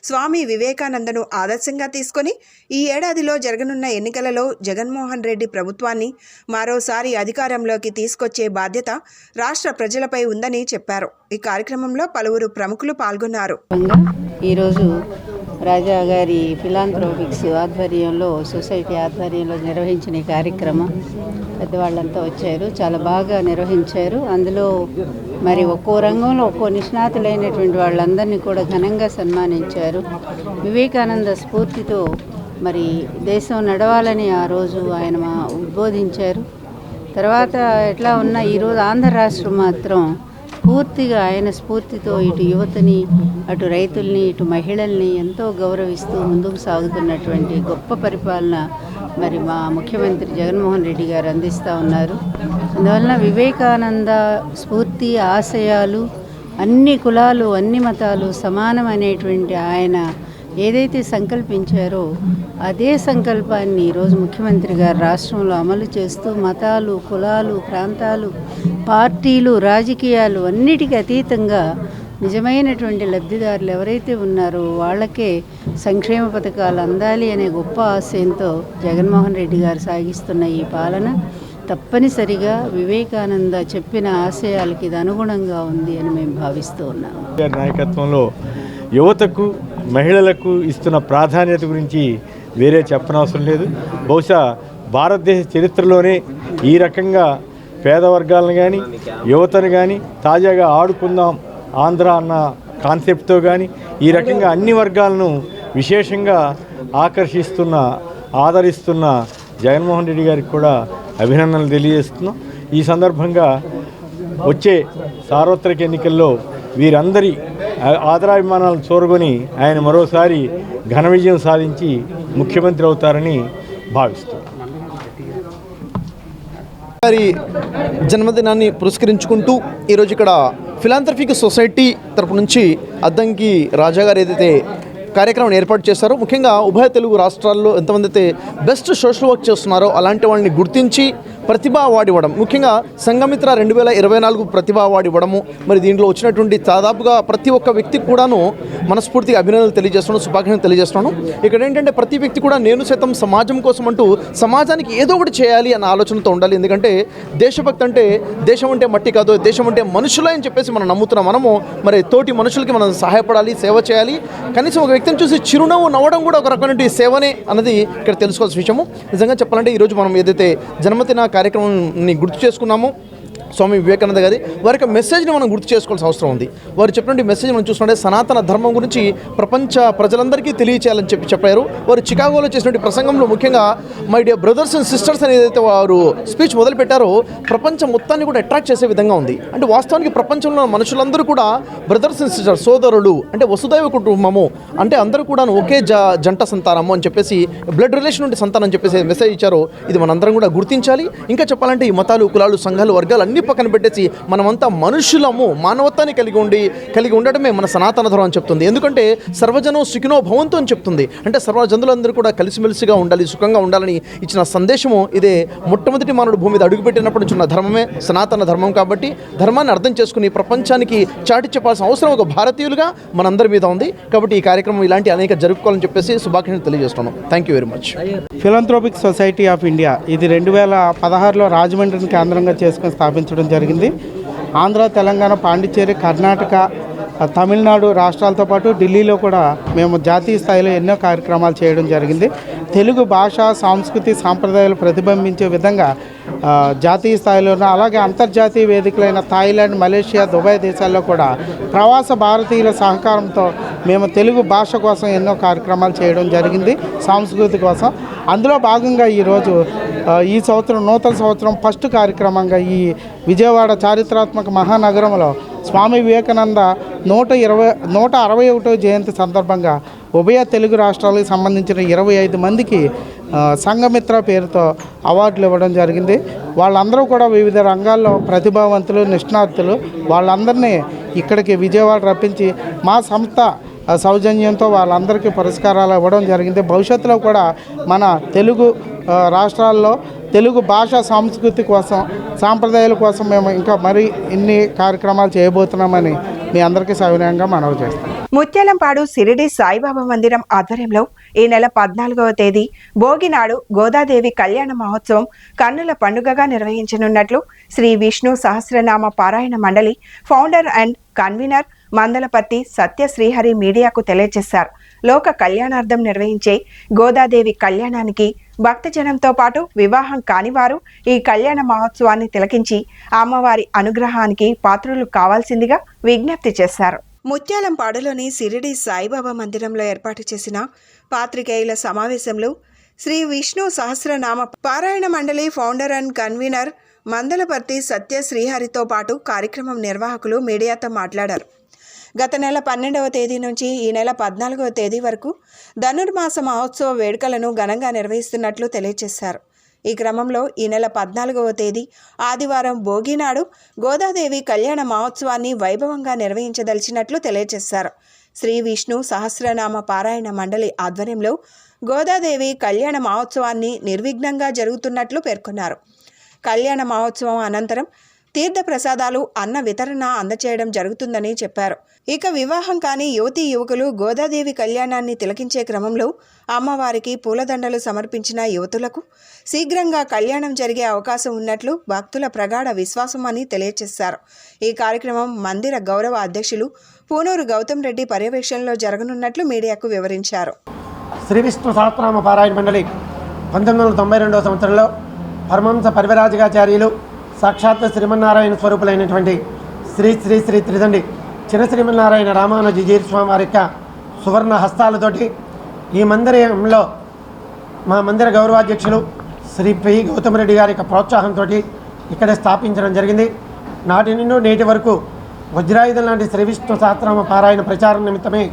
స్వామి వివేకానందను ఆదర్శంగా తీసుకొని ఈ ఏడాదిలో జరగనున్న ఎన్నికలలో జగన్మోహన్ రెడ్డి ప్రభుత్వాన్ని మరోసారి అధికారంలోకి తీసుకొచ్చే బాధ్యత రాష్ట్ర ప్రజలపై ఉందని చెప్పారు. ఈ కార్యక్రమంలో పలువురు ప్రముఖులు పాల్గొన్నారు. ఈరోజు రాజా గారి ఫిలాంథ్రోపిక్స్ ఆధ్వర్యంలో, సొసైటీ ఆధ్వర్యంలో నిర్వహించిన ఈ కార్యక్రమం పెద్దవాళ్ళంతా వచ్చారు, చాలా బాగా నిర్వహించారు. అందులో మరి ఒక్కో రంగంలో ఒక్కో నిష్ణాతులైనటువంటి వాళ్ళందరినీ కూడా ఘనంగా సన్మానించారు. వివేకానంద స్ఫూర్తితో మరి దేశం నడవాలని ఆ రోజు ఆయన ఉద్బోధించారు. తర్వాత ఎట్లా ఉన్నా ఈరోజు ఆంధ్ర రాష్ట్రం మాత్రం పూర్తిగా ఆయన స్ఫూర్తితో ఇటు యువతని, అటు రైతుల్ని, ఇటు మహిళల్ని ఎంతో గౌరవిస్తూ ముందుకు సాగుతున్నటువంటి గొప్ప పరిపాలన మరి మా ముఖ్యమంత్రి జగన్మోహన్ రెడ్డి గారు అందిస్తూ ఉన్నారు. అందువలన వివేకానంద స్ఫూర్తి ఆశయాలు అన్ని కులాలు, అన్ని మతాలు సమానం అనేటువంటి ఆయన ఏదైతే సంకల్పించారో అదే సంకల్పాన్ని ఈరోజు ముఖ్యమంత్రి గారు రాష్ట్రంలో అమలు చేస్తూ మతాలు, కులాలు, ప్రాంతాలు, పార్టీలు, రాజకీయాలు అన్నిటికీ అతీతంగా నిజమైనటువంటి లబ్ధిదారులు ఎవరైతే ఉన్నారో వాళ్ళకే సంక్షేమ పథకాలు అందాలి అనే గొప్ప ఆశయంతో జగన్మోహన్ రెడ్డి గారు సాగిస్తున్న ఈ పాలన తప్పనిసరిగా వివేకానంద చెప్పిన ఆశయాలకి ఇది అనుగుణంగా ఉంది అని మేము భావిస్తూ ఉన్నాము. నాయకత్వంలో యువతకు మహిళలకు ఇస్తున్న ప్రాధాన్యత గురించి వేరే చెప్పనవసరం లేదు. బహుశా భారతదేశ చరిత్రలోనే ఈ రకంగా పేద వర్గాలను కానీ యువతను కానీ తాజాగా ఆడుకుందాం ఆంధ్ర అన్న కాన్సెప్ట్తో కానీ ఈ రకంగా అన్ని వర్గాలను విశేషంగా ఆకర్షిస్తున్న ఆదరిస్తున్న జగన్మోహన్ రెడ్డి గారికి కూడా అభినందనలు తెలియజేస్తున్నాం. ఈ సందర్భంగా వచ్చే సార్వత్రిక ఎన్నికల్లో వీరందరి ఆదరాభిమానాలను చూరగొని ఆయన మరోసారి ఘన విజయం సాధించి ముఖ్యమంత్రి అవుతారని భావిస్తున్నాం. గారి జన్మదినాన్ని పురస్కరించుకుంటూ ఈరోజు ఇక్కడ ఫిలాంథ్రఫిక్ సొసైటీ తరపు నుంచి అద్దంకి రాజా గారు ఏదైతే కార్యక్రమం ఏర్పాటు చేశారో, ముఖ్యంగా ఉభయ తెలుగు రాష్ట్రాల్లో ఎంతమంది అయితే బెస్ట్ సోషల్ వర్క్ చేస్తున్నారో అలాంటి వాళ్ళని గుర్తించి ప్రతిభా అవార్డు ఇవ్వడం, ముఖ్యంగా సంఘమిత్ర 2024 ప్రతిభా అవార్డు ఇవ్వడము. మరి దీంట్లో వచ్చినటువంటి దాదాపుగా ప్రతి ఒక్క వ్యక్తికి కూడాను మనస్ఫూర్తిగా అభినందనలు తెలియజేస్తున్నాను, శుభాకాంక్షలు తెలియజేస్తున్నాను. ఇక్కడ ఏంటంటే ప్రతి వ్యక్తి కూడా నేను సైతం సమాజం కోసం అంటూ సమాజానికి ఏదో ఒకటి చేయాలి అన్న ఆలోచనతో ఉండాలి. ఎందుకంటే దేశభక్తి అంటే దేశం అంటే మట్టి కాదు, దేశం అంటే మనుషులే అని చెప్పేసి మనం నమ్ముతున్నాం. మనము మరి తోటి మనుషులకి మనం సహాయపడాలి, సేవ చేయాలి. కనీసం ఒక వ్యక్తిని చూసి చిరునవ్వు నవ్వడం కూడా ఒక రకమైన సేవనే అన్నది ఇక్కడ తెలుసుకోవాల్సిన విషయము. నిజంగా చెప్పాలంటే ఈరోజు మనం ఏదైతే జన్మదిన కార్యక్రమాన్ని గుర్తు చేసుకున్నామో స్వామి వివేకానంద గారి వారి యొక్క మెసేజ్ని మనం గుర్తు చేసుకోవాల్సిన అవసరం ఉంది. వారు చెప్పినటువంటి మెసేజ్ మనం చూస్తుంటే సనాతన ధర్మం గురించి ప్రపంచ ప్రజలందరికీ తెలియచేయాలని చెప్పారు. వారు చికాగోలో చేసినటువంటి ప్రసంగంలో ముఖ్యంగా my dear brothers and sisters అని ఏదైతే వారు స్పీచ్ మొదలుపెట్టారో ప్రపంచం మొత్తాన్ని కూడా అట్రాక్ట్ చేసే విధంగా ఉంది. అంటే వాస్తవానికి ప్రపంచంలో మనుషులందరూ కూడా బ్రదర్స్ అండ్ సిస్టర్స్, సోదరులు, అంటే వసుదైవ కుటుంబము, అంటే అందరూ కూడా ఒకే జంట సంతానము అని చెప్పేసి, బ్లడ్ రిలేషన్ ఉంటే సంతానం అని చెప్పేసి మెసేజ్ ఇచ్చారో ఇది మనందరం కూడా గుర్తించాలి. ఇంకా చెప్పాలంటే ఈ మతాలు, కులాలు, సంఘాలు, వర్గాలు అన్ని పక్కన పెట్టేసి మనమంతా మనుషులము, మానవత్వాన్ని కలిగి ఉండటమే మన సనాతన ధర్మం అని చెప్తుంది. ఎందుకంటే సర్వజనం సుఖినో భవంతు అని చెప్తుంది. అంటే సర్వజనులందరూ కూడా కలిసిమెలిసిగా ఉండాలి, సుఖంగా ఉండాలని ఇచ్చిన సందేశము ఇదే. మొట్టమొదటి మానవుడు భూమి మీద అడుగుపెట్టినప్పటి నుంచి ఉన్న ధర్మమే సనాతన ధర్మం. కాబట్టి ధర్మాన్ని అర్థం చేసుకుని ప్రపంచానికి చాటి చెప్పాల్సిన అవసరం ఒక భారతీయులుగా మనందరి మీద ఉంది. కాబట్టి ఈ కార్యక్రమం ఇలాంటి అనేక జరుపుకోవాలని చెప్పేసి శుభాకాంక్షలు తెలియజేస్తున్నాను. Thank you very much. Philanthropic society of India ఇది 2016లో రాజమండ్రిని కేంద్రంగా చేసుకొని స్థాపించడం జరిగింది. ఆంధ్ర, తెలంగాణ, పాండిచ్చేరి, కర్ణాటక, తమిళనాడు రాష్ట్రాలతో పాటు ఢిల్లీలో కూడా మేము జాతీయ స్థాయిలో ఎన్నో కార్యక్రమాలు చేయడం జరిగింది. తెలుగు భాష, సంస్కృతి, సాంప్రదాయాలు ప్రతిబింబించే విధంగా జాతీయ స్థాయిలోనూ అలాగే అంతర్జాతీయ వేదికలైన థాయిలాండ్, మలేషియా, దుబాయ్ దేశాల్లో కూడా ప్రవాస భారతీయుల సహకారంతో మేము తెలుగు భాష కోసం ఎన్నో కార్యక్రమాలు చేయడం జరిగింది, సంస్కృతి కోసం. అందులో భాగంగా ఈరోజు ఈ సంవత్సరం నూతన సంవత్సరం ఫస్ట్ కార్యక్రమంగా ఈ విజయవాడ చారిత్రాత్మక మహానగరంలో స్వామి వివేకానంద 161వ జయంతి సందర్భంగా ఉభయ తెలుగు రాష్ట్రాలకు సంబంధించిన 25 మందికి సంఘమిత్ర పేరుతో అవార్డులు ఇవ్వడం జరిగింది. వాళ్ళందరూ కూడా వివిధ రంగాల్లో ప్రతిభావంతులు, నిష్ణాతులు. వాళ్ళందరినీ ఇక్కడికి విజయవాడ రప్పించి మా సంస్థ సౌజన్యంతో వాళ్ళందరికీ పురస్కారాలు ఇవ్వడం జరిగింది. భవిష్యత్తులో కూడా మన తెలుగు రాష్ట్రాల్లో తెలుగు భాష, సంస్కృతి కోసం, సాంప్రదాయాల కోసం మేము ఇంకా మరి ఇన్ని కార్యక్రమాలు చేయబోతున్నామని మీ అందరికీ సవినయంగా మనవి చేస్తాం. ముత్యాలంపాడు షిరిడి సాయిబాబా మందిరం ఆధ్వర్యంలో ఈ నెల 14వ తేదీ భోగినాడు గోదాదేవి కళ్యాణ మహోత్సవం కన్నుల పండుగగా నిర్వహించనున్నట్లు శ్రీ విష్ణు సహస్రనామ పారాయణ మండలి ఫౌండర్ అండ్ కన్వీనర్ మందలపర్తి సత్య శ్రీహరి మీడియాకు తెలియజేశారు. లోక కళ్యాణార్థం నిర్వహించే గోదాదేవి కళ్యాణానికి భక్తజనంతో పాటు వివాహం కానివారు ఈ కళ్యాణ మహోత్సవాన్ని తిలకించి అమ్మవారి అనుగ్రహానికి పాత్రులు కావాల్సిందిగా విజ్ఞప్తి చేశారు. ముత్యాలంపాడులోని షిరిడి సాయిబాబా మందిరంలో ఏర్పాటు చేసిన పాత్రికేయుల సమావేశంలో శ్రీ విష్ణు సహస్రనామ పారాయణ మండలి ఫౌండర్ అండ్ కన్వీనర్ మందలపర్తి సత్య శ్రీహరితో పాటు కార్యక్రమం నిర్వాహకులు మీడియాతో మాట్లాడారు. గత నెల 12వ తేదీ నుంచి ఈ నెల 14వ తేదీ వరకు ధనుర్మాస మహోత్సవ వేడుకలను ఘనంగా నిర్వహిస్తున్నట్లు తెలియజేశారు. ఈ క్రమంలో ఈ నెల 14వ తేదీ ఆదివారం భోగినాడు గోదాదేవి కళ్యాణ మహోత్సవాన్ని వైభవంగా నిర్వహించదలిచినట్లు తెలియజేశారు. శ్రీ విష్ణు సహస్రనామ పారాయణ మండలి ఆధ్వర్యంలో గోదాదేవి కళ్యాణ మహోత్సవాన్ని నిర్విఘ్నంగా జరుగుతున్నట్లు పేర్కొన్నారు. కళ్యాణ మహోత్సవం అనంతరం తీర్థ ప్రసాదాలు, అన్న వితరణ అందచేయడం జరుగుతుందని చెప్పారు. ఇక వివాహం కాని యువతీ యువకులు గోదాదేవి కళ్యాణాన్ని తిలకించే క్రమంలో అమ్మవారికి పూలదండలు సమర్పించిన యువతులకు శీఘ్రంగా కళ్యాణం జరిగే అవకాశం ఉన్నట్లు భక్తుల ప్రగాఢ విశ్వాసం అని తెలియజేశారు. ఈ కార్యక్రమం మందిర గౌరవ అధ్యక్షులు పూనూరు గౌతమ్ రెడ్డి పర్యవేక్షణలో జరగనున్నట్లు మీడియాకు వివరించారు. శ్రీ విష్ణు సహస్రనామ పారాయణ మండలి 1992 సంవత్సరంలో పరమహంస పరివరాజకాచార్యులు సాక్షాత్ శ్రీమన్నారాయణ స్వరూపులైనటువంటి శ్రీ శ్రీ శ్రీ త్రిదండి చిన్న శ్రీమన్నారాయణ రామానుజీజీర్ స్వామి వారి యొక్క సువర్ణ హస్తాలతోటి ఈ మందిరంలో మా మందిర గౌరవాధ్యక్షులు శ్రీ పి గౌతమ్ రెడ్డి గారి యొక్క ప్రోత్సాహంతో ఇక్కడ స్థాపించడం జరిగింది. నాటి నుండి నేటి వరకు వజ్రాయుధం లాంటి శ్రీ విష్ణు సహస్రనామ పారాయణ ప్రచారం నిమిత్తమే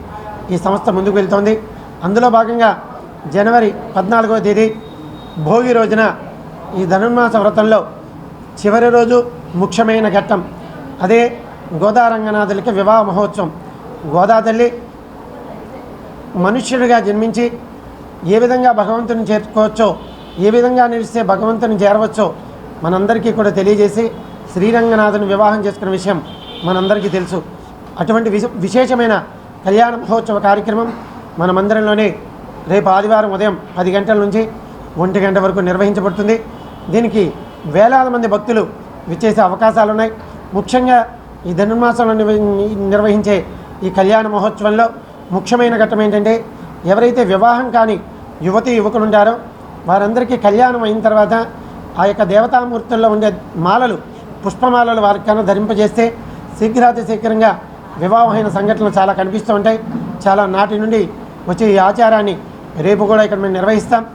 ఈ సంస్థ ముందుకు వెళ్తోంది. అందులో భాగంగా జనవరి 14వ తేదీ భోగి రోజున ఈ ధనుర్మాస వ్రతంలో చివరి రోజు ముఖ్యమైన ఘట్టం అదే గోదారంగనాథులకి వివాహ మహోత్సవం. గోదాతల్లి మనుష్యుడిగా జన్మించి ఏ విధంగా భగవంతుని చేర్చుకోవచ్చో, ఏ విధంగా నిలిస్తే భగవంతుని చేరవచ్చో మనందరికీ కూడా తెలియజేసి శ్రీరంగనాథుని వివాహం చేసుకున్న విషయం మనందరికీ తెలుసు. అటువంటి విశేషమైన కళ్యాణ మహోత్సవ కార్యక్రమం మన మందిరంలోనే రేపు ఆదివారం ఉదయం 10 గంటల నుంచి 1 గంట వరకు నిర్వహించబడుతుంది. దీనికి వేలాది మంది భక్తులు విచ్చేసే అవకాశాలు ఉన్నాయి. ముఖ్యంగా ఈ ధనుర్మాసంలో నిర్వహించే ఈ కళ్యాణ మహోత్సవంలో ముఖ్యమైన ఘట్టం ఏంటంటే, ఎవరైతే వివాహం కాని యువతీ యువకులు ఉంటారో వారందరికీ కళ్యాణం అయిన తర్వాత ఆ యొక్క దేవతామూర్తుల్లో ఉండే మాలలు, పుష్పమాలలు వారికన్నా ధరింపజేస్తే శీఘ్రాతి శీఘ్రంగా వివాహమైన సంఘటనలు చాలా కనిపిస్తూ ఉంటాయి. చాలా నాటి నుండి వచ్చే ఈ ఆచారాన్ని రేపు కూడా ఇక్కడ మేము నిర్వహిస్తాం.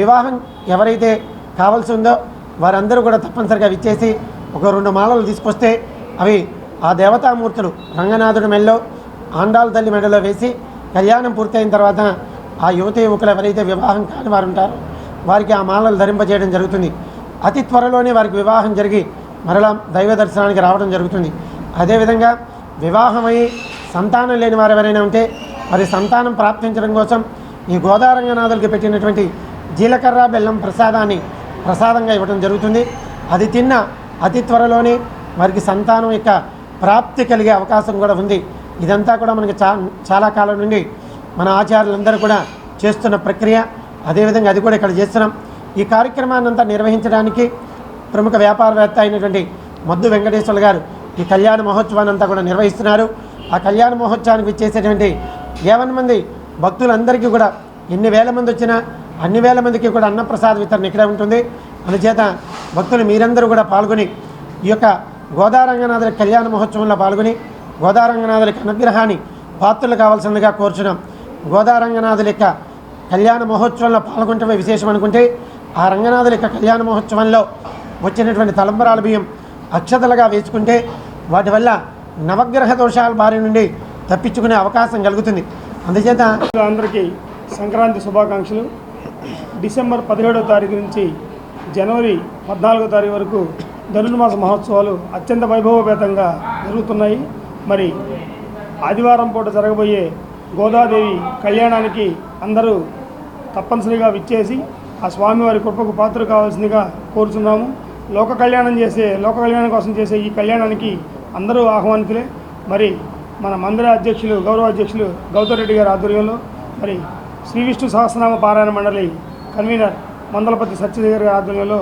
వివాహం ఎవరైతే కావాల్సి ఉందో వారందరూ కూడా తప్పనిసరిగా విచ్చేసి ఒక 2 మాలలు తీసుకొస్తే అవి ఆ దేవతామూర్తులు రంగనాథుడి మెడలో, ఆండాల తల్లి మెడలో వేసి కళ్యాణం పూర్తయిన తర్వాత ఆ యువత యువకులు ఎవరైతే వివాహం కాని వారు ఉంటారో వారికి ఆ మాలలు ధరింపజేయడం జరుగుతుంది. అతి త్వరలోనే వారికి వివాహం జరిగి మరలా దైవ దర్శనానికి రావడం జరుగుతుంది. అదేవిధంగా వివాహమై సంతానం లేని వారు ఎవరైనా ఉంటే వారి సంతానం ప్రాప్తించడం కోసం ఈ గోదారంగనాథులకి పెట్టినటువంటి జీలకర్ర బెల్లం ప్రసాదాన్ని ప్రసాదంగా ఇవ్వడం జరుగుతుంది. అది తిన్న అతి త్వరలోనే వారికి సంతానం యొక్క ప్రాప్తి కలిగే అవకాశం కూడా ఉంది. ఇదంతా కూడా మనకి చాలా కాలం నుండి మన ఆచార్యులందరూ కూడా చేస్తున్న ప్రక్రియ. అదేవిధంగా అది కూడా ఇక్కడ చేస్తున్నాం. ఈ కార్యక్రమాన్ని అంతా నిర్వహించడానికి ప్రముఖ వ్యాపారవేత్త అయినటువంటి మొద్దు వెంకటేశ్వర గారు ఈ కళ్యాణ మహోత్సవాన్ని అంతా కూడా నిర్వహిస్తున్నారు. ఆ కళ్యాణ మహోత్సవానికి వచ్చేసేటువంటి 50 మంది భక్తులందరికీ కూడా ఎన్ని వేల మంది వచ్చినా అన్ని వేల మందికి కూడా అన్నప్రసాద వితరణ ఇక్కడే ఉంటుంది. అందుచేత భక్తులు మీరందరూ కూడా పాల్గొని ఈ యొక్క గోదారంగనాథుల కళ్యాణ మహోత్సవంలో పాల్గొని గోదారంగనాథులకి అనుగ్రహాన్ని పాత్రలు కావాల్సిందిగా కోరుచున్నాం. గోదారంగనాథుల యొక్క కళ్యాణ మహోత్సవంలో పాల్గొనటమే విశేషం అనుకుంటే, ఆ రంగనాథుల యొక్క కళ్యాణ మహోత్సవంలో వచ్చినటువంటి తలంబరాల బియ్యం అక్షతలుగా వేసుకుంటే వాటి వల్ల నవగ్రహ దోషాల బారి నుండి తప్పించుకునే అవకాశం కలుగుతుంది. అందుచేత అందరికీ సంక్రాంతి శుభాకాంక్షలు. డిసెంబర్ 17వ తారీఖు నుంచి జనవరి 14వ తారీఖు వరకు ధనుర్మాస మహోత్సవాలు అత్యంత వైభవపేతంగా జరుగుతున్నాయి. మరి ఆదివారం పూట జరగబోయే గోదాదేవి కళ్యాణానికి అందరూ తప్పనిసరిగా విచ్చేసి ఆ స్వామివారి కృపకు పాత్ర కావాల్సిందిగా కోరుచున్నాము. లోక కళ్యాణం కోసం చేసే ఈ కళ్యాణానికి అందరూ ఆహ్వానితులే. మరి మన మందిర అధ్యక్షులు గౌరవ అధ్యక్షులు గౌతమ్ రెడ్డి గారి ఆధ్వర్యంలో మరి శ్రీ విష్ణు సహస్రనామ పారాయణ మండలి కన్వీనర్ మందలపతి సత్యదేవి గారి ఆధ్వర్యంలో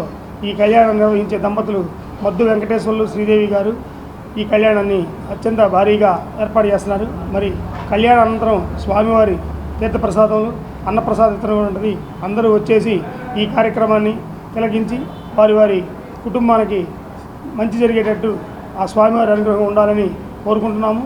ఈ కళ్యాణం నిర్వహించే దంపతులు మొద్దు వెంకటేశ్వర్లు శ్రీదేవి గారు ఈ కళ్యాణాన్ని అత్యంత భారీగా ఏర్పాటు చేస్తున్నారు. మరి కళ్యాణ అనంతరం స్వామివారి తీర్థప్రసాదములు అన్నప్రసాద వితరణ ఉంటుంది. అందరూ వచ్చేసి ఈ కార్యక్రమాన్ని తిలకించి వారి వారి కుటుంబానికి మంచి జరిగేటట్టు ఆ స్వామివారి అనుగ్రహం ఉండాలని కోరుకుంటున్నాము.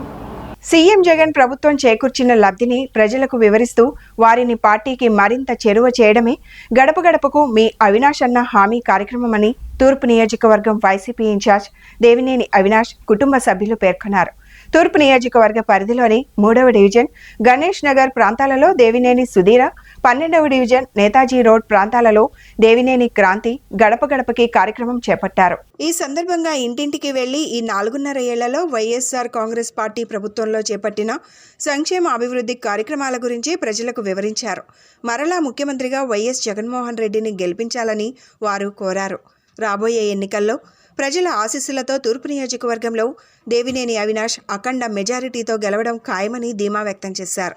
సీఎం జగన్ ప్రభుత్వం చేకూర్చిన లబ్ధిని ప్రజలకు వివరిస్తూ వారిని పార్టీకి మరింత చేరువ చేయడమే గడప గడపకు మీ అవినాష్ అన్న హామీ కార్యక్రమమని తూర్పు నియోజకవర్గం వైసీపీ ఇన్ఛార్జ్ దేవినేని అవినాష్ కుటుంబ సభ్యులు పేర్కొన్నారు. తూర్పు నియోజకవర్గ పరిధిలోని 3వ డివిజన్ గణేష్ నగర్ ప్రాంతాలలో దేవినేని సుధీర, 12వ డివిజన్ నేతాజీ రోడ్ ప్రాంతాలలో దేవినేని క్రాంతి గడప గడపకి కార్యక్రమం చేపట్టారు. ఈ సందర్భంగా ఇంటింటికి వెళ్లి ఈ 4.5 ఏళ్లలో వైఎస్ఆర్ కాంగ్రెస్ పార్టీ ప్రభుత్వంలో చేపట్టిన సంక్షేమ అభివృద్ధి కార్యక్రమాల గురించి ప్రజలకు వివరించారు. మరలా ముఖ్యమంత్రిగా వైఎస్ జగన్మోహన్ రెడ్డిని గెలిపించాలని వారు కోరారు. రాబోయే ఎన్నికల్లో ప్రజల ఆశీస్సులతో తూర్పు నియోజకవర్గంలో దేవినేని అవినాష్ అఖండ మెజారిటీతో గెలవడం ఖాయమని ధీమా వ్యక్తం చేశారు.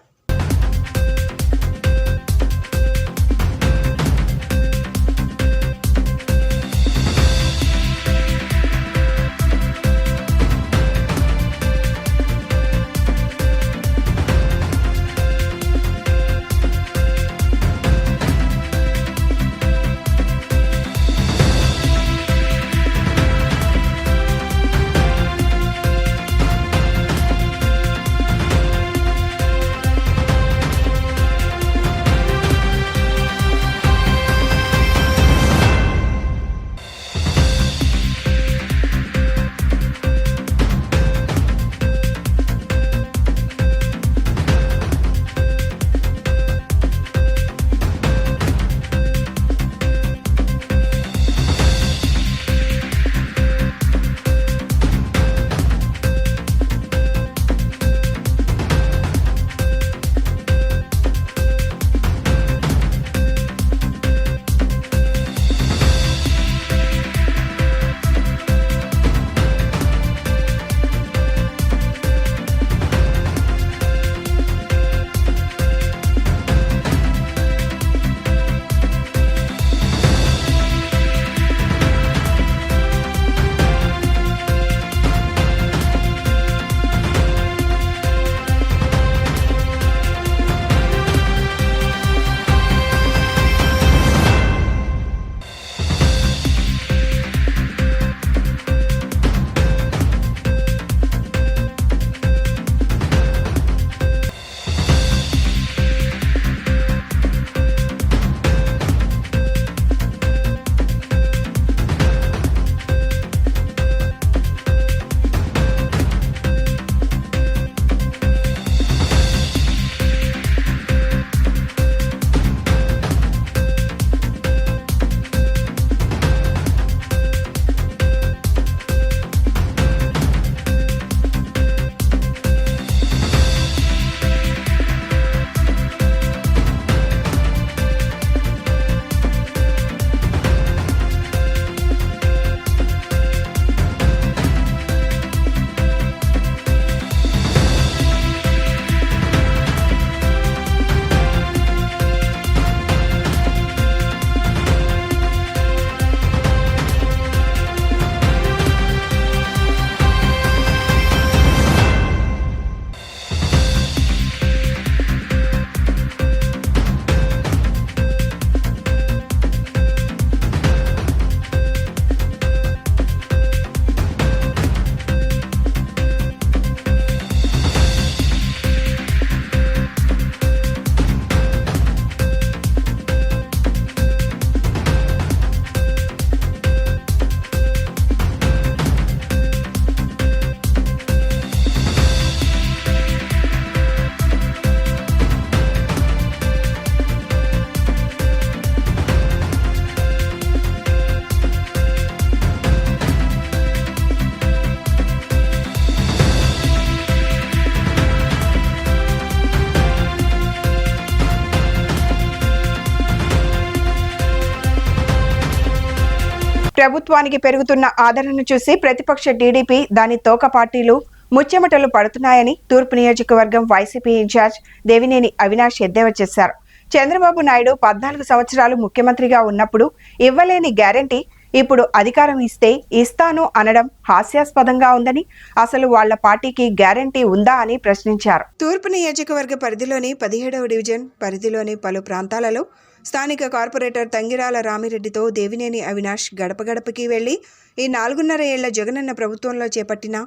ప్రభుత్వానికి పెరుగుతున్న ఆదరణను చూసి ప్రతిపక్ష టీడీపీ దాని తోక పార్టీలు ముచ్చెమటలు పడుతున్నాయని తూర్పు నియోజకవర్గం వైసీపీ ఇన్ఛార్జ్ దేవినేని అవినాష్ ఎద్దేవా చేశారు. చంద్రబాబు నాయుడు 14 సంవత్సరాలు ముఖ్యమంత్రిగా ఉన్నప్పుడు ఇవ్వలేని గ్యారంటీ ఇప్పుడు అధికారం ఇస్తే ఇస్తాను అనడం హాస్యాస్పదంగా ఉందని, అసలు వాళ్ల పార్టీకి గ్యారంటీ ఉందా అని ప్రశ్నించారు. తూర్పు నియోజకవర్గ పరిధిలోని 17వ డివిజన్ పరిధిలోని పలు ప్రాంతాలలో స్థానిక కార్పొరేటర్ తంగిరాల రామిరెడ్డితో దేవినేని అవినాష్ గడప గడపకి వెళ్లి ఈ 4.5 ఏళ్ల జగనన్న ప్రభుత్వంలో చేపట్టిన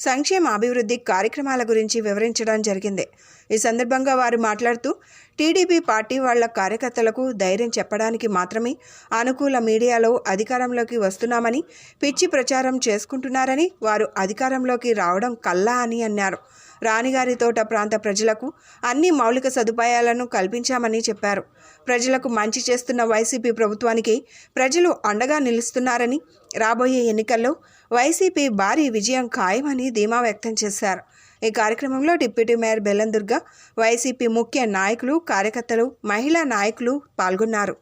సంక్షేమ అభివృద్ధి కార్యక్రమాల గురించి వివరించడం జరిగింది. ఈ సందర్భంగా వారు మాట్లాడుతూ టీడీపీ పార్టీ వాళ్ల కార్యకర్తలకు ధైర్యం చెప్పడానికి మాత్రమే అనుకూల మీడియాలో అధికారంలోకి వస్తున్నామని, పిచ్చి ప్రచారం చేసుకుంటున్నారని, వారు అధికారంలోకి రావడం కల్లా అని అన్నారు. రాణిగారి తోట ప్రాంత ప్రజలకు అన్ని మౌలిక సదుపాయాలను కల్పించామని చెప్పారు. ప్రజలకు మంచి చేస్తున్న వైసీపీ ప్రభుత్వానికి ప్రజలు అండగా నిలుస్తున్నారని, రాబోయే ఎన్నికల్లో వైసీపీ భారీ విజయం ఖాయమని ధీమా వ్యక్తం చేశారు. ఈ కార్యక్రమంలో డిప్యూటీ మేయర్ బెల్లం దుర్గా, వైసీపీ ముఖ్య నాయకులు, కార్యకర్తలు, మహిళా నాయకులు పాల్గొన్నారు.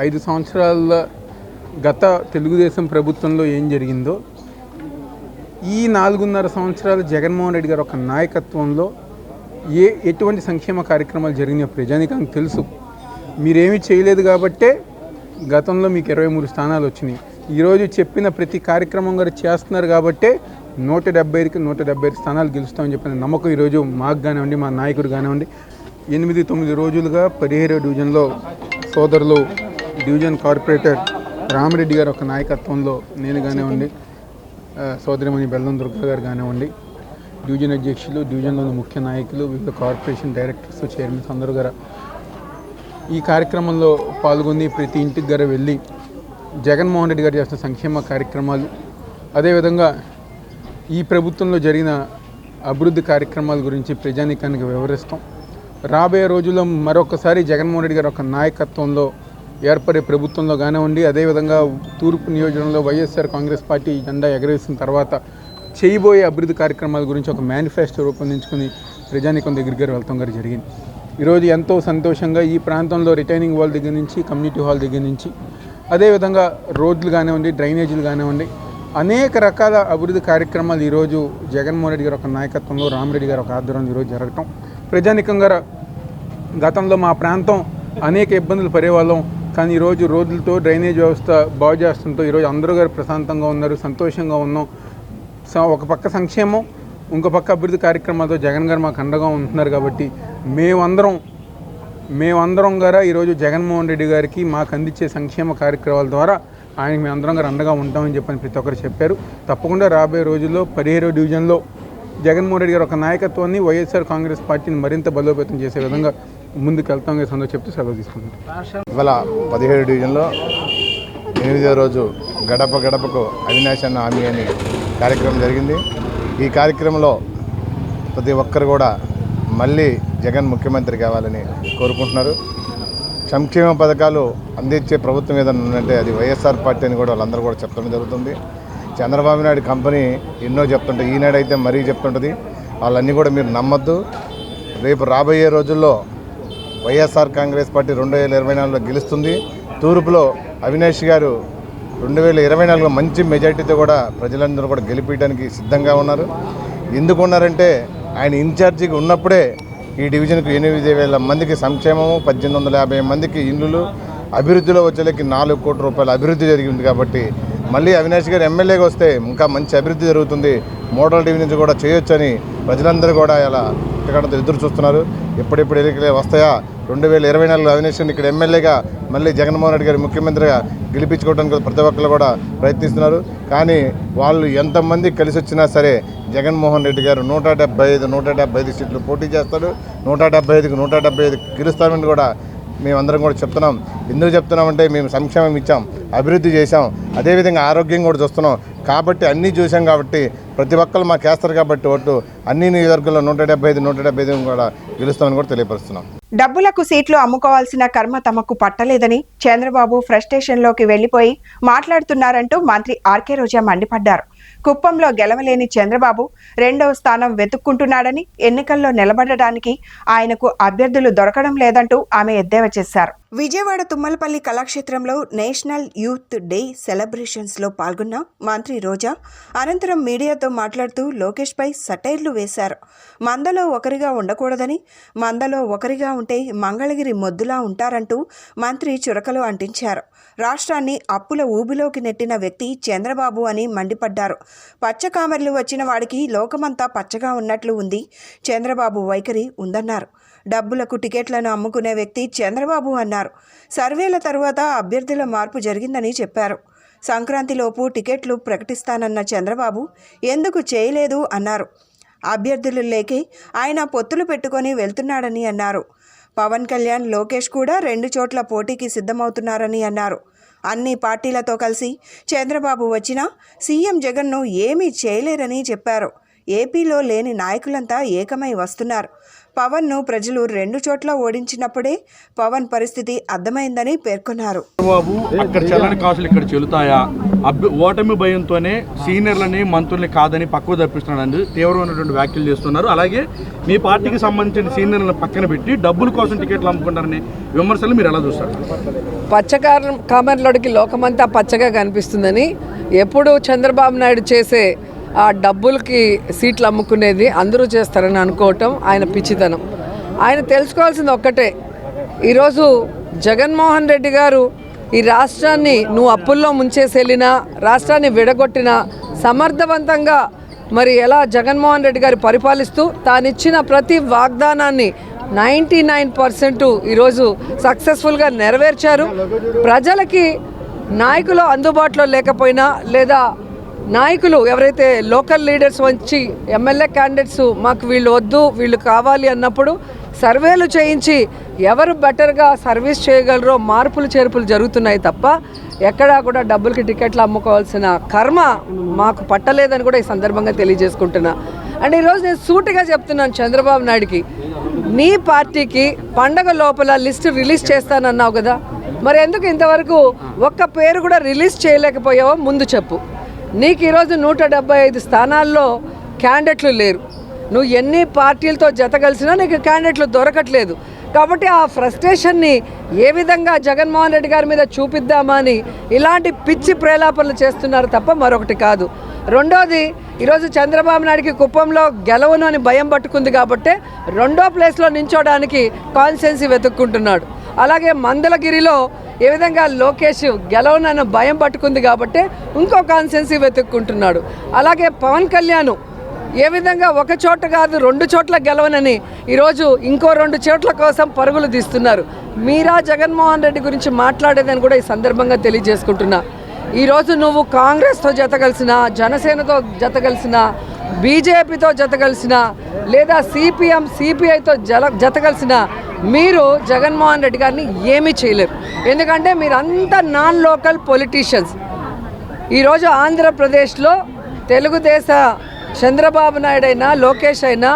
5 సంవత్సరాల గత తెలుగుదేశం ప్రభుత్వంలో ఏం జరిగిందో ఈ 4.5 సంవత్సరాలు జగన్మోహన్ రెడ్డి గారు ఒక నాయకత్వంలో ఎటువంటి సంక్షేమ కార్యక్రమాలు జరిగినాయో ప్రజానికానికి తెలుసు. మీరేమీ చేయలేదు కాబట్టే గతంలో మీకు 23 స్థానాలు వచ్చినాయి. ఈరోజు చెప్పిన ప్రతి కార్యక్రమం గారు చేస్తున్నారు కాబట్టే 175కి 175 స్థానాలు గెలుస్తామని చెప్పిన నమ్మకం ఈరోజు మాకు కానివ్వండి, మా నాయకుడు కానివ్వండి. 8-9 రోజులుగా 17వ డివిజన్లో సోదరులు డివిజన్ కార్పొరేటర్ రామిరెడ్డి గారు ఒక నాయకత్వంలో నేను కానివ్వండి, సోదరిమణి బెల్లం దుర్గా గారు కానివ్వండి, డివిజన్ అధ్యక్షులు, డివిజన్లోని ముఖ్య నాయకులు, వివిధ కార్పొరేషన్ డైరెక్టర్స్, చైర్మన్స్ అందరూ గారు ఈ కార్యక్రమంలో పాల్గొని ప్రతి ఇంటికి గారు వెళ్ళి జగన్మోహన్ రెడ్డి గారు చేస్తున్న సంక్షేమ కార్యక్రమాలు, అదేవిధంగా ఈ ప్రభుత్వంలో జరిగిన అభివృద్ధి కార్యక్రమాల గురించి ప్రజానీకానికి వివరిస్తాం. రాబోయే రోజుల్లో మరొకసారి జగన్మోహన్ రెడ్డి గారు ఒక నాయకత్వంలో ఏర్పడే ప్రభుత్వంలో కానివ్వండి, అదేవిధంగా తూర్పు నియోజకవర్గంలో వైఎస్ఆర్ కాంగ్రెస్ పార్టీ జెండా ఎగరేసిన తర్వాత చేయబోయే అభివృద్ధి కార్యక్రమాల గురించి ఒక మేనిఫెస్టో రూపొందించుకుని ప్రజానీకం దగ్గరికి వెళ్తాం గారు జరిగింది. ఈరోజు ఎంతో సంతోషంగా ఈ ప్రాంతంలో రిటైనింగ్ వాల్ దగ్గర నుంచి, కమ్యూనిటీ హాల్ దగ్గర నుంచి, అదేవిధంగా రోడ్లు కానివ్వండి, డ్రైనేజీలు కానివ్వండి, అనేక రకాల అభివృద్ధి కార్యక్రమాలు ఈరోజు జగన్మోహన్ రెడ్డి గారు ఒక నాయకత్వంలో, రామిరెడ్డి గారు ఒక ఆధ్వర్యంలో ఈరోజు జరగటం. ప్రజానీకంగా గతంలో మా ప్రాంతం అనేక ఇబ్బందులు పడేవాళ్ళం, కానీ ఈరోజు రోడ్లతో డ్రైనేజ్ వ్యవస్థ బాగు చేస్తుంటూ ఈరోజు అందరూ గారు ప్రశాంతంగా ఉన్నారు, సంతోషంగా ఉన్నాం. ఒక పక్క సంక్షేమం, ఇంకో పక్క అభివృద్ధి కార్యక్రమాలతో జగన్ గారు మాకు అండగా ఉంటున్నారు. కాబట్టి మేమందరం గారా ఈరోజు జగన్మోహన్ రెడ్డి గారికి మాకు అందించే సంక్షేమ కార్యక్రమాల ద్వారా ఆయనకి మేము అందరం గారు అండగా ఉంటామని చెప్పని ప్రతి ఒక్కరు చెప్పారు. తప్పకుండా రాబోయే రోజుల్లో 17వ డివిజన్లో జగన్మోహన్ రెడ్డి గారు ఒక నాయకత్వాన్ని, వైఎస్ఆర్ కాంగ్రెస్ పార్టీని మరింత బలోపేతం చేసే విధంగా ముందుకు వెళ్తాం సందో చెప్తూ సెలవు తీసుకుంటాం. ఇవాళ 17వ డివిజన్లో 8వ రోజు గడప గడపకు అవినాష్ అన్న హామీ అని కార్యక్రమం జరిగింది. ఈ కార్యక్రమంలో ప్రతి ఒక్కరు కూడా మళ్ళీ జగన్ ముఖ్యమంత్రి కావాలని కోరుకుంటున్నారు. సంక్షేమ పథకాలు అందించే ప్రభుత్వం ఏదైనా ఉందంటే అది వైఎస్ఆర్ పార్టీ అని కూడా వాళ్ళందరూ కూడా చెప్పడం జరుగుతుంది. చంద్రబాబు నాయుడు కంపెనీ ఎన్నో చెప్తుంటే, ఈనాడు అయితే మరీ చెప్తుంటుంది. వాళ్ళన్నీ కూడా మీరు నమ్మద్దు. రేపు రాబోయే రోజుల్లో వైఎస్ఆర్ కాంగ్రెస్ పార్టీ 2024లో గెలుస్తుంది. తూర్పులో అవినాష్ గారు 2024లో మంచి మెజార్టీతో కూడా ప్రజలందరూ కూడా గెలిపించడానికి సిద్ధంగా ఉన్నారు. ఎందుకున్నారంటే ఆయన ఇన్ఛార్జిగా ఉన్నప్పుడే ఈ డివిజన్కు 8,000 మందికి సంక్షేమము, 1,850 మందికి ఇల్లులు, అభివృద్ధిలో వచ్చేలకి 4 కోట్ల రూపాయల అభివృద్ధి జరిగింది. కాబట్టి మళ్ళీ అవినాష్ గారు ఎమ్మెల్యేగా వస్తే ఇంకా మంచి అభివృద్ధి జరుగుతుంది, మోడల్ డివిజన్స్ కూడా చేయొచ్చని ప్రజలందరూ కూడా ఇలా ఇక్కడ ఎదురు చూస్తున్నారు. ఎప్పుడెప్పుడు ఎన్నికలు వస్తాయా? 2024లో అవినాష్ గారిని ఇక్కడ ఎమ్మెల్యేగా మళ్ళీ జగన్మోహన్ రెడ్డి గారి ముఖ్యమంత్రిగా గెలిపించుకోవడానికి ప్రతి ఒక్కరు కూడా ప్రయత్నిస్తున్నారు. కానీ వాళ్ళు ఎంతమంది కలిసి వచ్చినా సరే జగన్మోహన్ రెడ్డి గారు 175 సీట్లు పోటీ చేస్తారు. 175కి 175 గెలుస్తామని కూడా మేమందరం కూడా చెప్తున్నాం. ఎందుకు చెప్తున్నామంటే మేము సంక్షేమం ఇచ్చాం, అభివృద్ధి చేశాం, అదేవిధంగా ఆరోగ్యం కూడా చూస్తున్నాం. కాబట్టి అన్నీ చూసాం కాబట్టి ప్రతి ఒక్కరు మాకు వేస్తారు కాబట్టి ఓటు అన్ని నియోజకవర్గాల్లో 175 కూడా గెలుస్తామని కూడా తెలియపరుస్తున్నాం. డబ్బులకు సీట్లు అమ్ముకోవాల్సిన కర్మ తమకు పట్టలేదని చంద్రబాబు ఫ్రస్ట్రేషన్లోకి వెళ్లిపోయి మాట్లాడుతున్నారంటూ మంత్రి ఆర్కే రోజా మండిపడ్డారు. కుప్పంలో గెలవలేని చంద్రబాబు 2వ స్థానం వెతుక్కుంటున్నాడని, ఎన్నికల్లో నిలబడడానికి ఆయనకు అభ్యర్థులు దొరకడం లేదంటూ ఆమె ఎద్దేవా చేశారు. విజయవాడ తుమ్మలపల్లి కళాక్షేత్రంలో నేషనల్ యూత్ డే సెలబ్రేషన్స్లో పాల్గొన్న మంత్రి రోజా అనంతరం మీడియాతో మాట్లాడుతూ లోకేష్పై సటైర్లు వేశారు. మందలో ఒకరిగా ఉండకూడదని, మందలో ఒకరిగా ఉంటే మంగళగిరి మొద్దులా ఉంటారంటూ మంత్రి చురకలు అంటించారు. రాష్ట్రాన్ని అప్పుల ఊబిలోకి నెట్టిన వ్యక్తి చంద్రబాబు అని మండిపడ్డారు. పచ్చకామెర్లు వచ్చిన వాడికి లోకమంతా పచ్చగా ఉన్నట్లు ఉంది చంద్రబాబు వైఖరి ఉందన్నారు. డబ్బులకు టికెట్లను అమ్ముకునే వ్యక్తి చంద్రబాబు అన్నారు. సర్వేల తర్వాత అభ్యర్థుల మార్పు జరిగిందని చెప్పారు. సంక్రాంతిలోపు టికెట్లు ప్రకటిస్తానన్న చంద్రబాబు ఎందుకు చేయలేదు అన్నారు. అభ్యర్థులు లేకే ఆయన పొత్తులు పెట్టుకొని వెళ్తున్నాడని అన్నారు. పవన్ కళ్యాణ్, లోకేష్ కూడా 2 చోట్ల పోటీకి సిద్ధమవుతున్నారని అన్నారు. అన్ని పార్టీలతో కలిసి చంద్రబాబు వచ్చినా సీఎం జగన్ను ఏమీ చేయలేరని చెప్పారు. ఏపీలో లేని నాయకులంతా ఏకమై వస్తున్నారు. పవన్ను ప్రజలు 2 చోట్ల ఓడించినప్పుడే పవన్ పరిస్థితి అర్థమైందని పేర్కొన్నారు. బాబు అక్కడ చల్లని కాసులు ఇక్కడ చెల్లుతాయా? ఓటమి భయంతోనే సీనియర్లని మంత్రుల్ని కాదని పక్కకు తప్పిస్తున్నాడని తీవ్రమైనటువంటి వ్యాఖ్యలు చేస్తున్నారు. అలాగే మీ పార్టీకి సంబంధించిన సీనియర్లను పక్కన పెట్టి డబ్బుల కోసం టికెట్లు అమ్ముకుంటారని విమర్శలు మీరు ఎలా చూస్తారు? కామెంట్లోకి లోకమంతా పచ్చగా కనిపిస్తుందని ఎప్పుడు చంద్రబాబు నాయుడు చేసే ఆ డబ్బులకి సీట్లు అమ్ముకునేది అందరూ చేస్తారని అనుకోవటం ఆయన పిచ్చితనం. ఆయన తెలుసుకోవాల్సింది ఒక్కటే, ఈరోజు జగన్మోహన్ రెడ్డి గారు ఈ రాష్ట్రాన్ని నువ్వు అప్పుల్లో ముంచేసి వెళ్ళినా, రాష్ట్రాన్ని విడగొట్టినా సమర్థవంతంగా మరి ఎలా జగన్మోహన్ రెడ్డి గారు పరిపాలిస్తూ తానిచ్చిన ప్రతి వాగ్దానాన్ని 99% ఈరోజు సక్సెస్ఫుల్గా నెరవేర్చారు. ప్రజలకి నాయకులు అందుబాటులో లేకపోయినా లేదా నాయకులు ఎవరైతే లోకల్ లీడర్స్ వచ్చి ఎమ్మెల్యే క్యాండిడేట్స్ మాకు వీళ్ళు వద్దు వీళ్ళు కావాలి అన్నప్పుడు సర్వేలు చేయించి ఎవరు బెటర్గా సర్వీస్ చేయగలరో మార్పులు చేర్పులు జరుగుతున్నాయి తప్ప ఎక్కడా కూడా డబ్బులకి టికెట్లు అమ్ముకోవాల్సిన కర్మ మాకు పట్టలేదని కూడా ఈ సందర్భంగా తెలియజేసుకుంటున్నా. అండ్ ఈరోజు నేను సూటిగా చెప్తున్నాను చంద్రబాబు నాయుడుకి, నీ పార్టీకి పండగ లోపల లిస్టు రిలీజ్ చేస్తానన్నావు కదా, మరి ఎందుకు ఇంతవరకు ఒక్క పేరు కూడా రిలీజ్ చేయలేకపోయావో ముందు చెప్పు. నీకు ఈరోజు 175 స్థానాల్లో క్యాండిడేట్లు లేరు. నువ్వు ఎన్ని పార్టీలతో జత కలిసినా నీకు క్యాండిడేట్లు దొరకట్లేదు. కాబట్టి ఆ ఫ్రస్ట్రేషన్ని ఏ విధంగా జగన్మోహన్ రెడ్డి గారి మీద చూపిద్దామా అని ఇలాంటి పిచ్చి ప్రేలాపనలు చేస్తున్నారు తప్ప మరొకటి కాదు. రెండోది, ఈరోజు చంద్రబాబు నాయుడికి కుప్పంలో గెలవను అని భయం పట్టుకుంది కాబట్టి 2వ ప్లేస్లో నించోడానికి కాన్స్టిట్యుయెన్సీ వెతుక్కుంటున్నాడు. అలాగే మందలగిరిలో ఏ విధంగా లోకేష్ గెలవనన్న భయం పట్టుకుంది కాబట్టి ఇంకో కాన్స్టిట్యుయెన్సీ వెతుక్కుంటున్నాడు. అలాగే పవన్ కళ్యాణ్ ఏ విధంగా ఒక చోట కాదు 2 చోట్ల గెలవనని ఈరోజు ఇంకో 2 చోట్ల కోసం పరుగులు తీస్తున్నారు. మీరా జగన్మోహన్ రెడ్డి గురించి మాట్లాడేదని కూడా ఈ సందర్భంగా తెలియజేసుకుంటున్నా. ఈరోజు నువ్వు కాంగ్రెస్తో జత కలిసినా, జనసేనతో జత కలిసినా, బీజేపీతో జత కలిసినా లేదా సిపిఎం సిపిఐతో జత కలిసినా మీరు జగన్మోహన్ రెడ్డి గారిని ఏమీ చేయలేరు. ఎందుకంటే మీరంతా నాన్ లోకల్ పొలిటీషియన్స్. ఈరోజు ఆంధ్రప్రదేశ్లో తెలుగుదేశ చంద్రబాబు నాయుడు అయినా, లోకేష్ అయినా,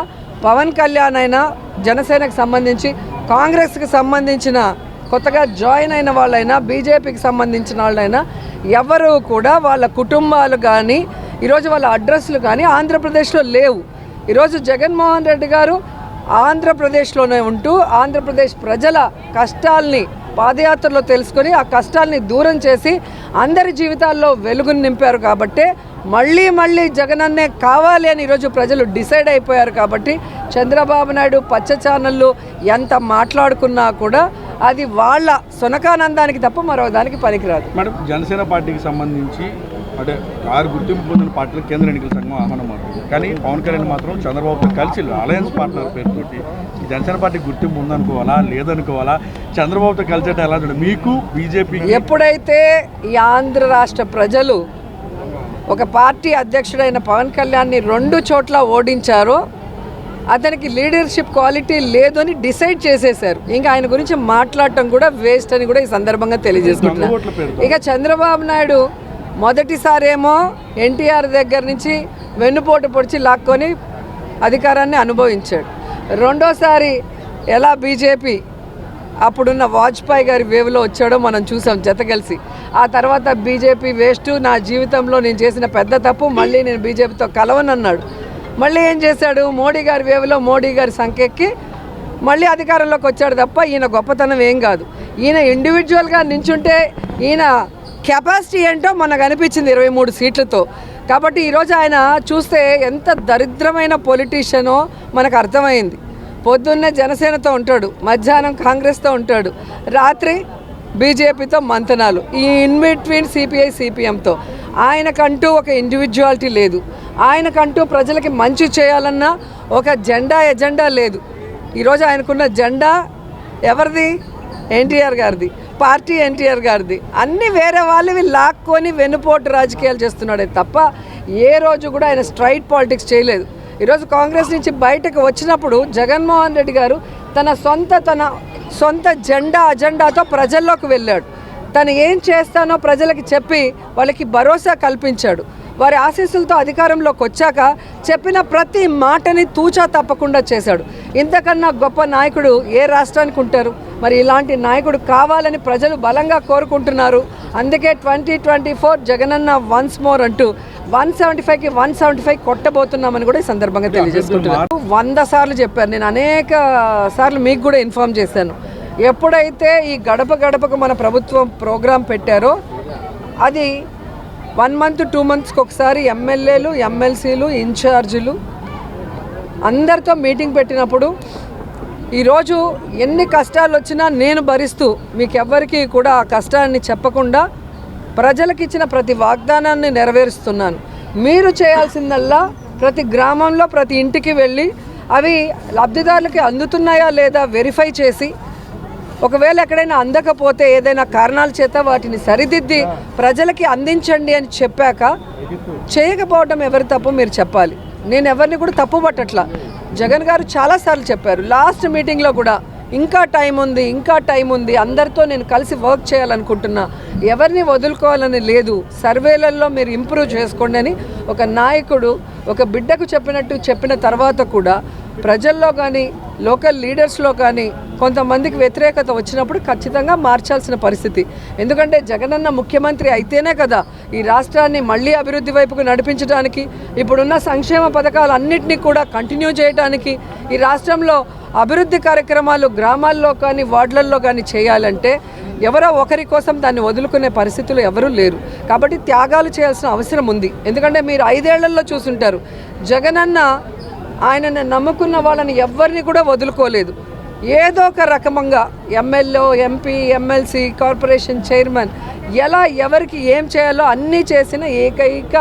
పవన్ కళ్యాణ్ అయినా, జనసేనకు సంబంధించి కాంగ్రెస్కి సంబంధించిన కొత్తగా జాయిన్ అయిన వాళ్ళైనా, బీజేపీకి సంబంధించిన వాళ్ళైనా ఎవరు కూడా వాళ్ళ కుటుంబాలు కానీ ఈరోజు వాళ్ళ అడ్రస్లు కానీ ఆంధ్రప్రదేశ్లో లేవు. ఈరోజు జగన్మోహన్ రెడ్డి గారు ఆంధ్రప్రదేశ్లోనే ఉంటూ ఆంధ్రప్రదేశ్ ప్రజల కష్టాల్ని పాదయాత్రలో తెలుసుకొని ఆ కష్టాల్ని దూరం చేసి అందరి జీవితాల్లో వెలుగును నింపారు. కాబట్టి మళ్ళీ జగనన్నే కావాలి అని ఈరోజు ప్రజలు డిసైడ్ అయిపోయారు. కాబట్టి చంద్రబాబు నాయుడు పచ్చ ఛానళ్ళు ఎంత మాట్లాడుకున్నా కూడా అది వాళ్ళ సునకానందానికి తప్ప మరో దానికి పనికిరాదు. మేడం, జనసేన పార్టీకి సంబంధించి అంటే 6 గుర్తింపు పొందిన పార్టీలు కేంద్ర ఎన్నికల సంఘం ఆహ్వానం అవుతుంది. కానీ పవన్ కళ్యాణ్ మాత్రం చంద్రబాబుతో కలిసి అలయన్స్ పార్ట్నర్ పేరుతోటి ఈ జనసేన పార్టీ గుర్తింపు ఉందనుకోవాలా లేదనుకోవాలా, చంద్రబాబుతో కలిసి అంటే ఎలా చూడండి మీకు బీజేపీ? ఎప్పుడైతే ఈ ఆంధ్ర రాష్ట్ర ప్రజలు ఒక పార్టీ అధ్యక్షుడైన పవన్ కళ్యాణ్ని 2 చోట్ల ఓడించారో అతనికి లీడర్షిప్ క్వాలిటీ లేదు అని డిసైడ్ చేసేశారు. ఇంకా ఆయన గురించి మాట్లాడటం కూడా వేస్ట్ అని కూడా ఈ సందర్భంగా తెలియజేసుకుంటున్నారు. ఇక చంద్రబాబు నాయుడు మొదటిసారేమో ఎన్టీఆర్ దగ్గర నుంచి వెన్నుపోటు పొడిచి లాక్కొని అధికారాన్ని అనుభవించాడు. రెండోసారి ఎలా బీజేపీ అప్పుడున్న వాజ్పేయి గారి వేవ్లో వచ్చాడో మనం చూసాం జత కలిసి. ఆ తర్వాత బీజేపీ వేస్ట్, నా జీవితంలో నేను చేసిన పెద్ద తప్పు, మళ్ళీ నేను బీజేపీతో కలవనన్నాడు. మళ్ళీ ఏం చేశాడు, మోడీ గారి వేవ్లో మోడీ గారి సంఖ్యకి మళ్ళీ అధికారంలోకి వచ్చాడు తప్ప ఈయన గొప్పతనం ఏం కాదు. ఈయన ఇండివిజువల్గా నించుంటే ఈయన కెపాసిటీ ఏంటో మనకు అనిపించింది 23 సీట్లతో. కాబట్టి ఈరోజు ఆయన చూస్తే ఎంత దరిద్రమైన పొలిటీషియనో మనకు అర్థమైంది. పొద్దున్నే జనసేనతో ఉంటాడు, మధ్యాహ్నం కాంగ్రెస్తో ఉంటాడు, రాత్రి బీజేపీతో మంతనాలు, ఈ ఇన్ బిట్వీన్ సిపిఐ సిపిఎంతో. ఆయనకంటూ ఒక ఇండివిజువాలిటీ లేదు, ఆయనకంటూ ప్రజలకి మంచి చేయాలన్న ఒక ఎజెండా లేదు. ఈరోజు ఆయనకున్న జెండా ఎవరిది? ఎన్టీఆర్ గారిది, పార్టీ ఎన్టీఆర్ గారిది. అన్నీ వేరే వాళ్ళవి లాక్కొని వెన్నుపోటు రాజకీయాలు చేస్తున్నాడే తప్ప ఏ రోజు కూడా ఆయన స్ట్రైట్ పాలిటిక్స్ చేయలేదు. ఈరోజు కాంగ్రెస్ నుంచి బయటకు వచ్చినప్పుడు జగన్మోహన్ రెడ్డి గారు తన సొంత అజెండాతో ప్రజల్లోకి వెళ్ళాడు. తను ఏం చేస్తానో ప్రజలకి చెప్పి వాళ్ళకి భరోసా కల్పించాడు. వారి ఆశీస్సులతో అధికారంలోకి వచ్చాక చెప్పిన ప్రతి మాటని తూచా తప్పకుండా చేశాడు. ఇంతకన్నా గొప్ప నాయకుడు ఏ రాష్ట్రానికి ఉంటారు? మరి ఇలాంటి నాయకుడు కావాలని ప్రజలు బలంగా కోరుకుంటున్నారు. అందుకే 2024 జగనన్న వన్స్ మోర్ అంటూ 175కి 175 కొట్టబోతున్నామని కూడా ఈ సందర్భంగా తెలియజేసుకుంటున్నాను. 100 సార్లు చెప్పాను, నేను అనేక సార్లు మీకు కూడా ఇన్ఫార్మ్ చేశాను. ఎప్పుడైతే ఈ గడప గడపకు మన ప్రభుత్వం ప్రోగ్రాం పెట్టారో అది 1 మంత్ 2 మంత్స్కి ఒకసారి ఎమ్మెల్యేలు, ఎమ్మెల్సీలు, ఇన్ఛార్జీలు అందరితో మీటింగ్ పెట్టినప్పుడు ఈరోజు ఎన్ని కష్టాలు వచ్చినా నేను భరిస్తూ మీకెవ్వరికీ కూడా ఆ కష్టాన్ని చెప్పకుండా ప్రజలకు ఇచ్చిన ప్రతి వాగ్దానాన్ని నెరవేరుస్తున్నాను. మీరు చేయాల్సిందల్లా ప్రతి గ్రామంలో ప్రతి ఇంటికి వెళ్ళి అవి లబ్ధిదారులకి అందుతున్నాయా లేదా వెరిఫై చేసి, ఒకవేళ ఎక్కడైనా అందకపోతే ఏదైనా కారణాల చేత వాటిని సరిదిద్ది ప్రజలకి అందించండి అని చెప్పాక చేయకపోవడం ఎవరి తప్పు మీరు చెప్పాలి. నేను ఎవరిని కూడా తప్పు పట్టట్లా. జగన్ గారు చాలాసార్లు చెప్పారు, లాస్ట్ మీటింగ్లో కూడా ఇంకా టైం ఉంది, ఇంకా టైం ఉంది, అందరితో నేను కలిసి వర్క్ చేయాలనుకుంటున్నా, ఎవరిని వదులుకోవాలని లేదు, సర్వేలలో మీరు ఇంప్రూవ్ చేసుకోండి అని ఒక నాయకుడు ఒక బిడ్డకు చెప్పిన తర్వాత కూడా ప్రజల్లో కానీ లోకల్ లీడర్స్లో కానీ కొంతమందికి వ్యతిరేకత వచ్చినప్పుడు ఖచ్చితంగా మార్చాల్సిన పరిస్థితి. ఎందుకంటే జగనన్న ముఖ్యమంత్రి అయితేనే కదా ఈ రాష్ట్రాన్ని మళ్ళీ అభివృద్ధి వైపుకు నడిపించడానికి, ఇప్పుడున్న సంక్షేమ పథకాలన్నింటినీ కూడా కంటిన్యూ చేయడానికి, ఈ రాష్ట్రంలో అభివృద్ధి కార్యక్రమాలు గ్రామాల్లో కానీ వార్డులలో కానీ చేయాలంటే ఎవరో ఒకరి కోసం దాన్ని వదులుకునే పరిస్థితులు ఎవరూ లేరు. కాబట్టి త్యాగాలు చేయాల్సిన అవసరం ఉంది. ఎందుకంటే మీరు 5 ఏళ్లలో చూసుంటారు, జగనన్న ఆయనను నమ్ముకున్న వాళ్ళని ఎవరిని కూడా వదులుకోలేదు. ఏదో ఒక రకంగా MLA, MP, MLC, corporation chairman ఎలా ఎవరికి ఏం చేయాలో అన్నీ చేసిన ఏకైక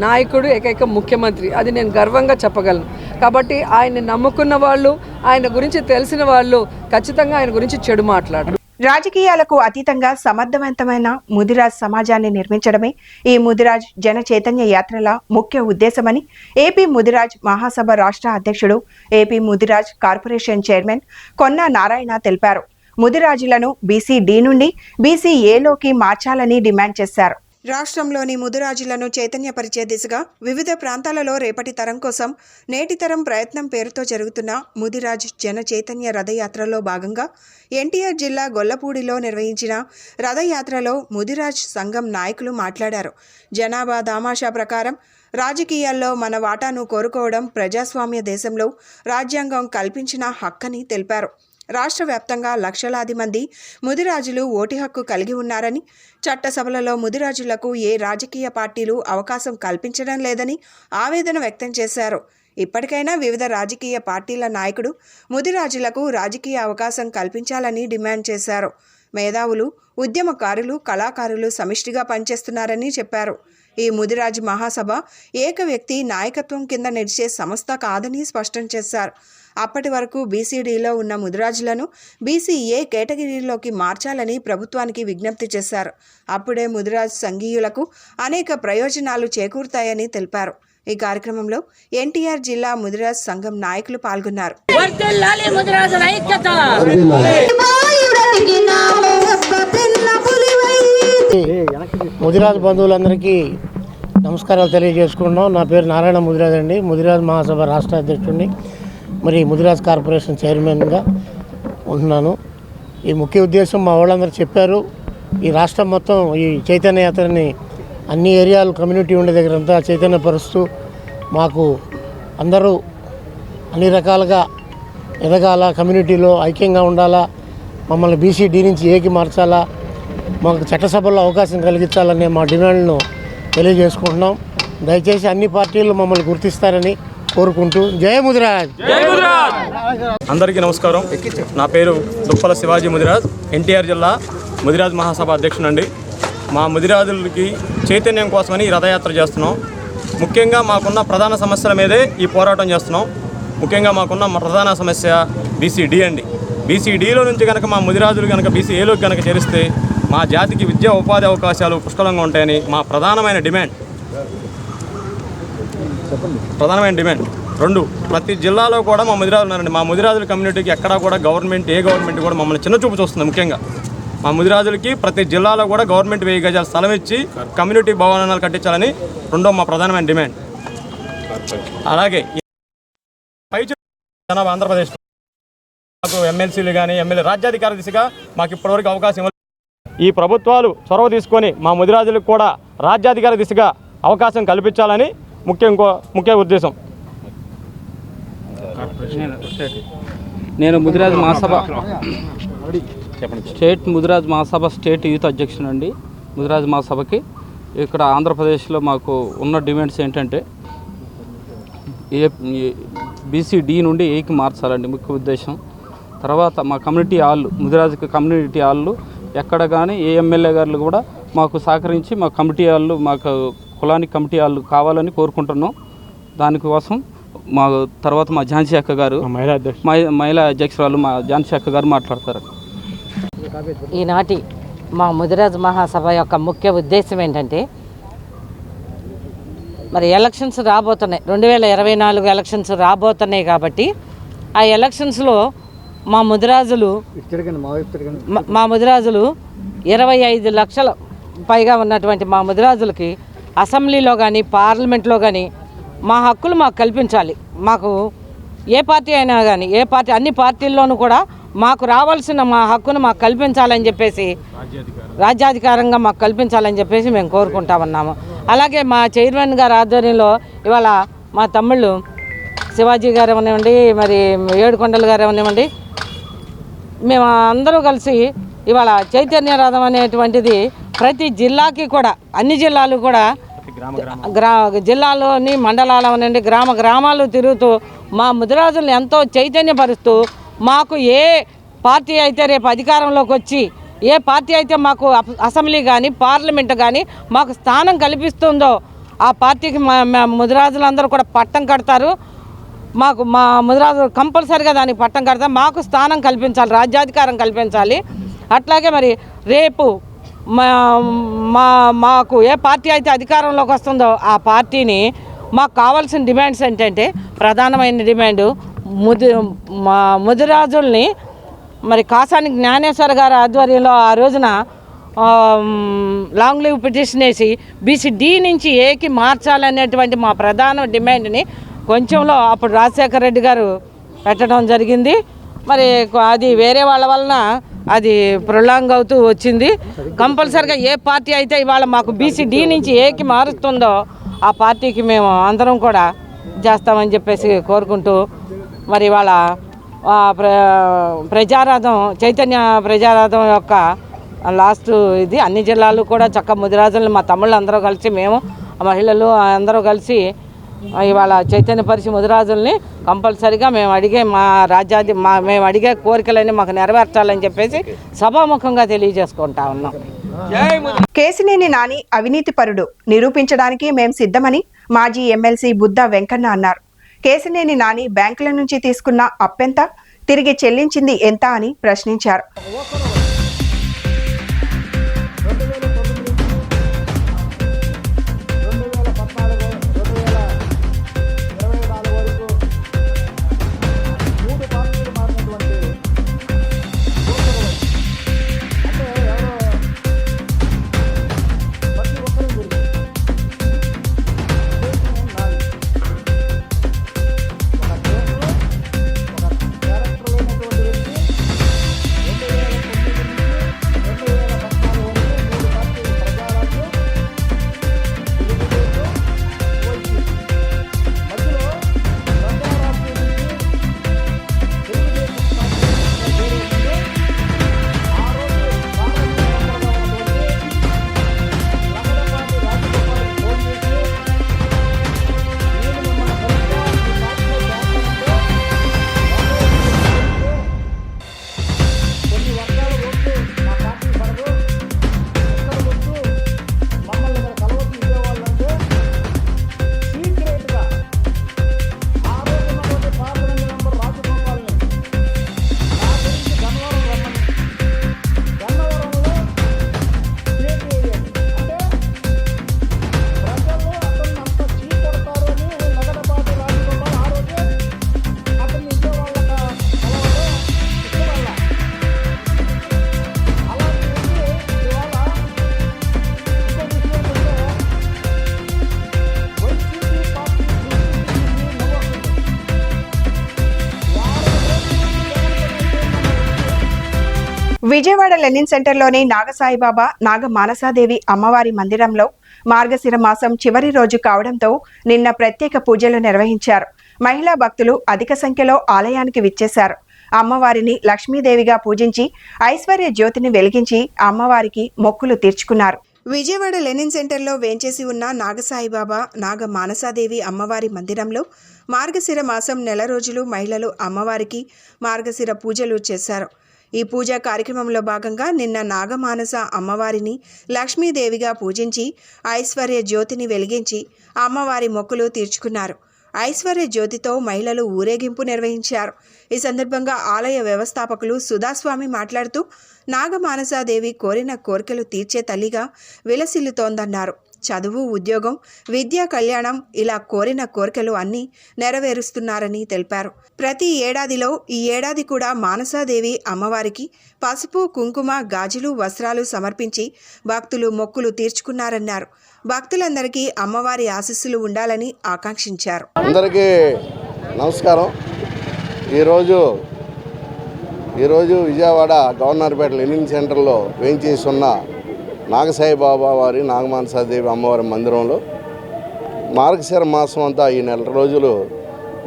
నాయకుడు, ఏకైక ముఖ్యమంత్రి. అది నేను గర్వంగా చెప్పగలను. కాబట్టి ఆయన్ని నమ్ముకున్న వాళ్ళు, ఆయన గురించి తెలిసిన వాళ్ళు ఖచ్చితంగా ఆయన గురించి చెడు మాట్లాడరు. రాజకీయాలకు అతీతంగా సమర్థవంతమైన ముదిరాజ్ సమాజాన్ని నిర్మించడమే ఈ ముదిరాజ్ జన చైతన్య యాత్రల ముఖ్య ఉద్దేశమని ఏపీ ముదిరాజ్ మహాసభ రాష్ట్ర అధ్యక్షుడు, ఏపీ ముదిరాజ్ కార్పొరేషన్ చైర్మన్ కొన్నా నారాయణ తెలిపారు. ముదిరాజులను బీసీ డి నుండి బీసీ ఏలోకి మార్చాలని డిమాండ్ చేశారు. రాష్ట్రంలోని ముదిరాజులను చైతన్యపరిచే దిశగా వివిధ ప్రాంతాలలో రేపటి తరం కోసం నేటి తరం ప్రయత్నం పేరుతో జరుగుతున్న ముదిరాజ్ జన చైతన్య రథయాత్రలో భాగంగా ఎన్టీఆర్ జిల్లా గొల్లపూడిలో నిర్వహించిన రథయాత్రలో ముదిరాజ్ సంఘం నాయకులు మాట్లాడారు. జనాభా దామాషా ప్రకారం రాజకీయాల్లో మన వాటాను కోరుకోవడం ప్రజాస్వామ్య దేశంలో రాజ్యాంగం కల్పించిన హక్కని తెలిపారు. రాష్ట్ర వ్యాప్తంగా లక్షలాది మంది ముదిరాజులు ఓటు హక్కు కలిగి ఉన్నారని, చట్టసభలలో ముదిరాజులకు ఏ రాజకీయ పార్టీలు అవకాశం కల్పించడం లేదని ఆవేదన వ్యక్తం చేశారు. ఇప్పటికైనా వివిధ రాజకీయ పార్టీల నాయకుడు ముదిరాజులకు రాజకీయ అవకాశం కల్పించాలని డిమాండ్ చేశారు. మేధావులు, ఉద్యమకారులు, కళాకారులు సమిష్టిగా పనిచేస్తున్నారని చెప్పారు. ఈ ముదిరాజ్ మహాసభ ఏక వ్యక్తి నాయకత్వం కింద నడిచే సంస్థ కాదని స్పష్టం చేశారు. అప్పటి వరకు బీసీడీలో ఉన్న ముదిరాజులను బీసీఏ కేటగిరీలోకి మార్చాలని ప్రభుత్వానికి విజ్ఞప్తి చేశారు. అప్పుడే ముదిరాజ్ సంఘీయులకు అనేక ప్రయోజనాలు చేకూరుతాయని తెలిపారు. ఈ కార్యక్రమంలో ఎన్టీఆర్ జిల్లా ముదిరాజ్ సంఘం నాయకులు పాల్గొన్నారు. ముదిరాజ్ బంధువులందరికీ నమస్కారాలు తెలియజేసుకుంటున్నాం. నా పేరు నారాయణ ముదిరాజ్ అండి. ముదిరాజ్ మహాసభ రాష్ట్ర అధ్యక్షుడిని, మరి ముదిరాజ్ కార్పొరేషన్ చైర్మన్గా ఉంటున్నాను. ఈ ముఖ్య ఉద్దేశం మా వాళ్ళందరూ చెప్పారు. ఈ రాష్ట్రం మొత్తం ఈ చైతన్య యాత్రని అన్ని ఏరియాలు కమ్యూనిటీ ఉండే దగ్గర అంతా చైతన్యపరుస్తూ మాకు అందరూ అన్ని రకాలుగా ఎదగాల, కమ్యూనిటీలో ఐక్యంగా ఉండాలా, మమ్మల్ని బీసీ డి నుంచి ఏకి మార్చాలా, మాకు చట్టసభల్లో అవకాశం కలిగించాలనే మా డిమాండ్ను తెలియజేసుకుంటున్నాం. దయచేసి అన్ని పార్టీలు మమ్మల్ని గుర్తిస్తారని కోరుకుంటూ జయ ముదిరాజ్. అందరికీ నమస్కారం. నా పేరు దుప్పల శివాజీ ముదిరాజ్, ఎన్టీఆర్ జిల్లా ముదిరాజ్ మహాసభ అధ్యక్షునండి. మా ముదిరాజులకి చైతన్యం కోసమని ఈ రథయాత్ర చేస్తున్నాం. ముఖ్యంగా మాకున్న ప్రధాన సమస్యల మీదే ఈ పోరాటం చేస్తున్నాం. ముఖ్యంగా మాకున్న ప్రధాన సమస్య బీసీడీ అండి. బీసీడీలో నుంచి కనుక మా ముదిరాజులు కనుక బీసీఏలోకి కనుక చేరిస్తే మా జాతికి విద్యా ఉపాధి అవకాశాలు పుష్కలంగా ఉంటాయని మా ప్రధానమైన డిమాండ్. 2, ప్రతి జిల్లాలో కూడా మా ముదిరాజులు ఉన్నారండి. మా ముదిరాజుల కమ్యూనిటీకి ఎక్కడా కూడా గవర్నమెంట్, ఏ గవర్నమెంట్ కూడా మమ్మల్ని చిన్నచూపు చూస్తుంది. ముఖ్యంగా మా ముదిరాజులకి ప్రతి జిల్లాలో కూడా గవర్నమెంట్ 1000 గజాల స్థలం ఇచ్చి కమ్యూనిటీ భవనాలు కట్టించాలని రెండో మా ప్రధానమైన డిమాండ్. అలాగే పై జనాభా ఆంధ్రప్రదేశ్ మాకు ఎమ్మెల్సీలు కానీ ఎమ్మెల్యే రాజ్యాధికార దిశగా మాకు ఇప్పటివరకు అవకాశం ఇవ్వలేదు. ఈ ప్రభుత్వాలు చొరవ తీసుకొని మా ముదిరాజులకు కూడా రాజ్యాధికార దిశగా అవకాశం కల్పించాలని ముఖ్య ఉద్దేశం. నేను ముదిరాజ్ మహాసభ ముదిరాజ్ మహాసభ స్టేట్ యూత్ అధ్యక్షుడు అండి. ముదిరాజ్ మహాసభకి ఇక్కడ ఆంధ్రప్రదేశ్లో మాకు ఉన్న డిమాండ్స్ ఏంటంటే BC-D నుండి Aకి మార్చాలండి ముఖ్య ఉద్దేశం. తర్వాత మా కమ్యూనిటీ హాళ్ళు, ముదిరాజుకి కమ్యూనిటీ హాళ్ళు ఎక్కడ కానీ ఏ ఎమ్మెల్యే గారు కూడా మాకు సహకరించి మా కమిటీ హాళ్ళు, మాకు కులానికి కమిటీ హాళ్ళు కావాలని కోరుకుంటున్నాం. దానికోసం మా తర్వాత మా ఝాన్సీ అక్క గారు, మహిళా అధ్యక్షురాలు మా ఝాన్సీ అక్క గారు మాట్లాడతారు. ఈనాటి మా ముదిరాజ్ మహాసభ యొక్క ముఖ్య ఉద్దేశం ఏంటంటే, మరి ఎలక్షన్స్ రాబోతున్నాయి, 2024 ఎలక్షన్స్ రాబోతున్నాయి. కాబట్టి ఆ ఎలక్షన్స్లో మా ముదిరాజులు 25 లక్షల పైగా ఉన్నటువంటి మా ముదిరాజులకి అసెంబ్లీలో కానీ పార్లమెంట్లో కానీ మా హక్కులు మాకు కల్పించాలి. మాకు ఏ పార్టీ అయినా కానీ అన్ని పార్టీల్లోనూ కూడా మాకు రావాల్సిన మా హక్కును మాకు కల్పించాలని చెప్పేసి, రాజ్యాధికారంగా మాకు కల్పించాలని చెప్పేసి మేము కోరుకుంటా ఉన్నాము. అలాగే మా చైర్మన్ గారి ఆధ్వర్యంలో ఇవాళ మా తమ్ముళ్ళు శివాజీ గారు ఏమనివ్వండి, మరి ఏడుకొండలు గారు ఏమనివ్వండి, మేము అందరూ కలిసి ఇవాళ చైతన్య రథం అనేటువంటిది ప్రతి జిల్లాకి కూడా, అన్ని జిల్లాలు కూడా, జిల్లాలోని మండలాలు అవనండి, గ్రామాలు తిరుగుతూ మా ముదిరాజులను ఎంతో చైతన్యపరుస్తూ, మాకు ఏ పార్టీ అయితే రేపు అధికారంలోకి వచ్చి ఏ పార్టీ అయితే మాకు అసెంబ్లీ కానీ పార్లమెంట్ కానీ మాకు స్థానం కల్పిస్తుందో ఆ పార్టీకి మా ముదిరాజులందరూ కూడా పట్టం కడతారు. మాకు మా ముదిరాజు కంపల్సరిగా దానికి పట్టం కడతాం. మాకు స్థానం కల్పించాలి, రాజ్యాధికారం కల్పించాలి. అట్లాగే మరి రేపు మాకు ఏ పార్టీ అయితే అధికారంలోకి వస్తుందో ఆ పార్టీని, మాకు కావాల్సిన డిమాండ్స్ ఏంటంటే, ప్రధానమైన డిమాండు మా ముదిరాజుల్ని మరి కాసాని జ్ఞానేశ్వర గారి ఆధ్వర్యంలో ఆ రోజున లాంగ్ లీవ్ పిటిషన్ వేసి BC-D నుంచి Aకి మార్చాలనేటువంటి మా ప్రధాన డిమాండ్ని కొంచెంలో అప్పుడు రాజశేఖర రెడ్డి గారు పెట్టడం జరిగింది. మరి అది వేరే వాళ్ళ వలన అది ప్రొలాంగ్ అవుతూ వచ్చింది. కంపల్సరిగా ఏ పార్టీ అయితే ఇవాళ మాకు BC-D నుంచి Aకి మారుస్తుందో ఆ పార్టీకి మేము అందరం కూడా చేస్తామని చెప్పేసి కోరుకుంటూ, మరి ఇవాళ ప్రజారాధం, చైతన్య ప్రజారాధం యొక్క లాస్ట్ ఇది అన్ని జిల్లాలు కూడా చక్క ముదిరాజులను మా తమ్ముళ్ళు అందరూ కలిసి, మేము మహిళలు అందరూ కలిసి ఇవాళ చైతన్యపరిచి ముదిరాజుల్ని కంపల్సరిగా మేము అడిగే కోరికలన్నీ మాకు నెరవేర్చాలని చెప్పేసి సభాముఖంగా తెలియజేసుకుంటా ఉన్నాం. కేసినేని నాని అవినీతిపరుడు నిరూపించడానికి మేం సిద్ధమని మాజీ ఎమ్మెల్సీ బుద్ధ వెంకన్న అన్నారు. కేసినేని నాని బ్యాంకుల నుంచి తీసుకున్న అప్పెంత, తిరిగి చెల్లించింది ఎంత అని ప్రశ్నించారు. విజయవాడ లెనిన్ సెంటర్లోని నాగసాయిబాబా నాగ మానసాదేవి అమ్మవారి మందిరంలో మార్గశిర మాసం చివరి రోజు కావడంతో నిన్న ప్రత్యేక పూజలు నిర్వహించారు. మహిళా భక్తులు అధిక సంఖ్యలో ఆలయానికి విచ్చేశారు. అమ్మవారిని లక్ష్మీదేవిగా పూజించి ఐశ్వర్య జ్యోతిని వెలిగించి అమ్మవారికి మొక్కులు తీర్చుకున్నారు. విజయవాడ లెనిన్ సెంటర్లో వేంచేసి ఉన్న నాగసాయిబాబా నాగ మానసాదేవి అమ్మవారి మందిరంలో మార్గశిర మాసం నెల రోజులు మహిళలు అమ్మవారికి మార్గశిర పూజలు చేశారు. ఈ పూజా కార్యక్రమంలో భాగంగా నిన్న నాగమానస అమ్మవారిని లక్ష్మీదేవిగా పూజించి ఐశ్వర్య జ్యోతిని వెలిగించి అమ్మవారి మొక్కులు తీర్చుకున్నారు. ఐశ్వర్య జ్యోతితో మహిళలు ఊరేగింపు నిర్వహించారు. ఈ సందర్భంగా ఆలయ వ్యవస్థాపకులు సుధాస్వామి మాట్లాడుతూ నాగమానసాదేవి కోరిన కోరికలు తీర్చే తల్లిగా విలసిల్లుతోందన్నారు. చదువు, ఉద్యోగం, విద్యా కళ్యాణం ఇలా కోరిన కోరికలు అన్నీ నెరవేరుస్తున్నారని తెలిపారు. ప్రతి ఏడాదిలో ఈ ఏడాది కూడా మానసాదేవి అమ్మవారికి పసుపు, కుంకుమ, గాజులు, వస్త్రాలు సమర్పించి భక్తులు మొక్కులు తీర్చుకున్నారన్నారు. భక్తులందరికీ అమ్మవారి ఆశీస్సులు ఉండాలని ఆకాంక్షించారు. అందరికీ నమస్కారం. ఈరోజు విజయవాడ గవర్నర్పేట లెనిన్ సెంటర్లో వేయించేసి ఉన్న నాగసాయిబాబా వారి నాగమానసాదేవి అమ్మవారి మందిరంలో మార్గశిర మాసం అంతా ఈ నెల రోజులు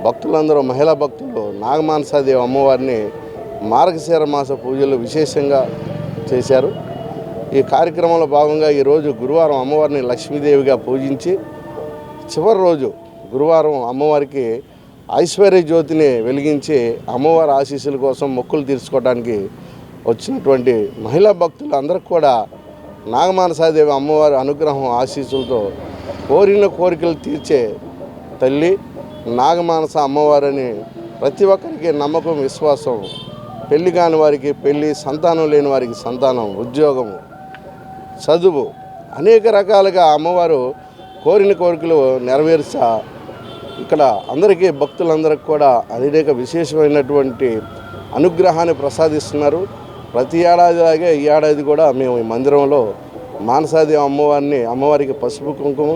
భక్తులందరూ మహిళా భక్తులు నాగమానసాదేవి అమ్మవారిని మార్గశిర మాస పూజలు విశేషంగా చేశారు. ఈ కార్యక్రమంలో భాగంగా ఈరోజు గురువారం అమ్మవారిని లక్ష్మీదేవిగా పూజించి చివరి రోజు గురువారం అమ్మవారికి ఐశ్వర్య జ్యోతిని వెలిగించి అమ్మవారి ఆశీస్సుల కోసం మొక్కులు తీర్చుకోవడానికి వచ్చినటువంటి మహిళా భక్తులు అందరికీ కూడా నాగమానసాదేవి అమ్మవారి అనుగ్రహం ఆశీస్సులతో కోరిన కోరికలు తీర్చే తల్లి నాగమానస అమ్మవారిని ప్రతి ఒక్కరికి నమ్మకం, విశ్వాసం, పెళ్లి కాని వారికి పెళ్లి, సంతానం లేని వారికి సంతానం, ఉద్యోగము, చదువు అనేక రకాలుగా అమ్మవారు కోరిన కోరికలు నెరవేర్చా ఇక్కడ అందరికీ భక్తులందరికీ కూడా అనేక విశేషమైనటువంటి అనుగ్రహాన్ని ప్రసాదిస్తున్నారు. ప్రతి ఏడాదిలాగే ఈ ఏడాది కూడా మేము ఈ మందిరంలో మానసాదేవి అమ్మవారికి పసుపు, కుంకుమ,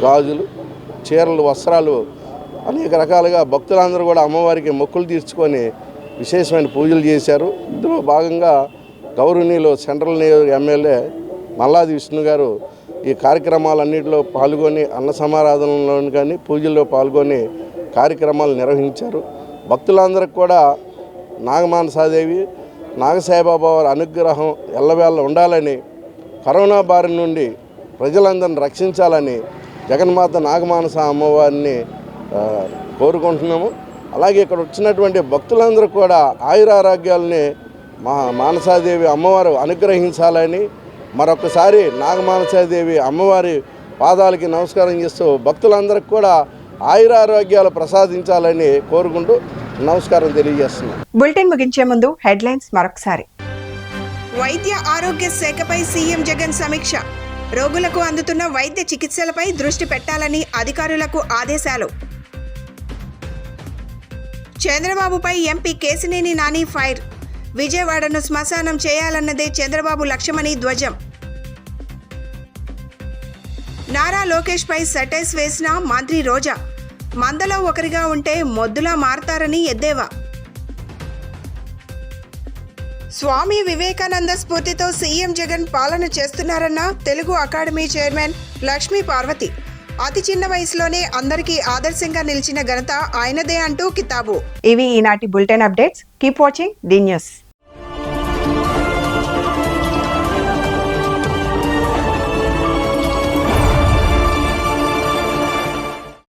గాజులు, చీరలు, వస్త్రాలు అనేక రకాలుగా భక్తులందరూ కూడా అమ్మవారికి మొక్కులు తీర్చుకొని విశేషమైన పూజలు చేశారు. ఇందులో భాగంగా గౌరవనీయులు సెంట్రల్ ఎమ్మెల్యే మల్లాది విష్ణు గారు ఈ కార్యక్రమాలన్నింటిలో పాల్గొని అన్న సమారాధనలో కానీ పూజల్లో పాల్గొని కార్యక్రమాలు నిర్వహించారు. భక్తులందరికీ కూడా నాగమానసాదేవి నాగసాయిబాబా వారి అనుగ్రహం ఎల్లవేళ ఉండాలని, కరోనా బారి నుండి ప్రజలందరిని రక్షించాలని జగన్మాత నాగమానస అమ్మవారిని కోరుకుంటున్నాము. అలాగే ఇక్కడ వచ్చినటువంటి భక్తులందరూ కూడా ఆయురారోగ్యాలని మానసాదేవి అమ్మవారు అనుగ్రహించాలని మరొకసారి నాగమానసాదేవి అమ్మవారి పాదాలకి నమస్కారం చేస్తూ భక్తులందరికీ కూడా ఆయురారోగ్యాలు ప్రసాదించాలని కోరుకుంటూ నమస్కారం తెలియజేస్తున్నాను. బులెటిన్ ముగించే ముందు హెడ్లైన్స్ మరొకసారి. వైద్య ఆరోగ్య శాఖపై సీఎం జగన్ సమీక్ష. రోగులకు అందుతున్న వైద్య చికిత్సలపై దృష్టి పెట్టాలని అధికారులకు ఆదేశాలు. చంద్రబాబుపై ఎంపీ కేశినేని నాని ఫైర్. విజయవాడను శ్మశానం చేయాలన్నదే చంద్రబాబు లక్ష్యమని ధ్వజం. నారా లోకేష్ పై సెటైర్స్ వేసిన మంత్రి రోజా. మందలో ఒకరిగా ఉంటే మొద్దులా మారతారని ఎద్దేవా. స్వామి వివేకానంద స్ఫూర్తితో సీఎం జగన్ పాలన చేస్తున్నారన్న తెలుగు అకాడమీ చైర్మన్ లక్ష్మీ పార్వతి. అతి చిన్న వయసులోనే అందరికీ ఆదర్శంగా నిలిచిన ఘనత ఆయనదే అంటూ కితాబు. ఇవి ఈనాటి bulletin updates. Keep watching the news.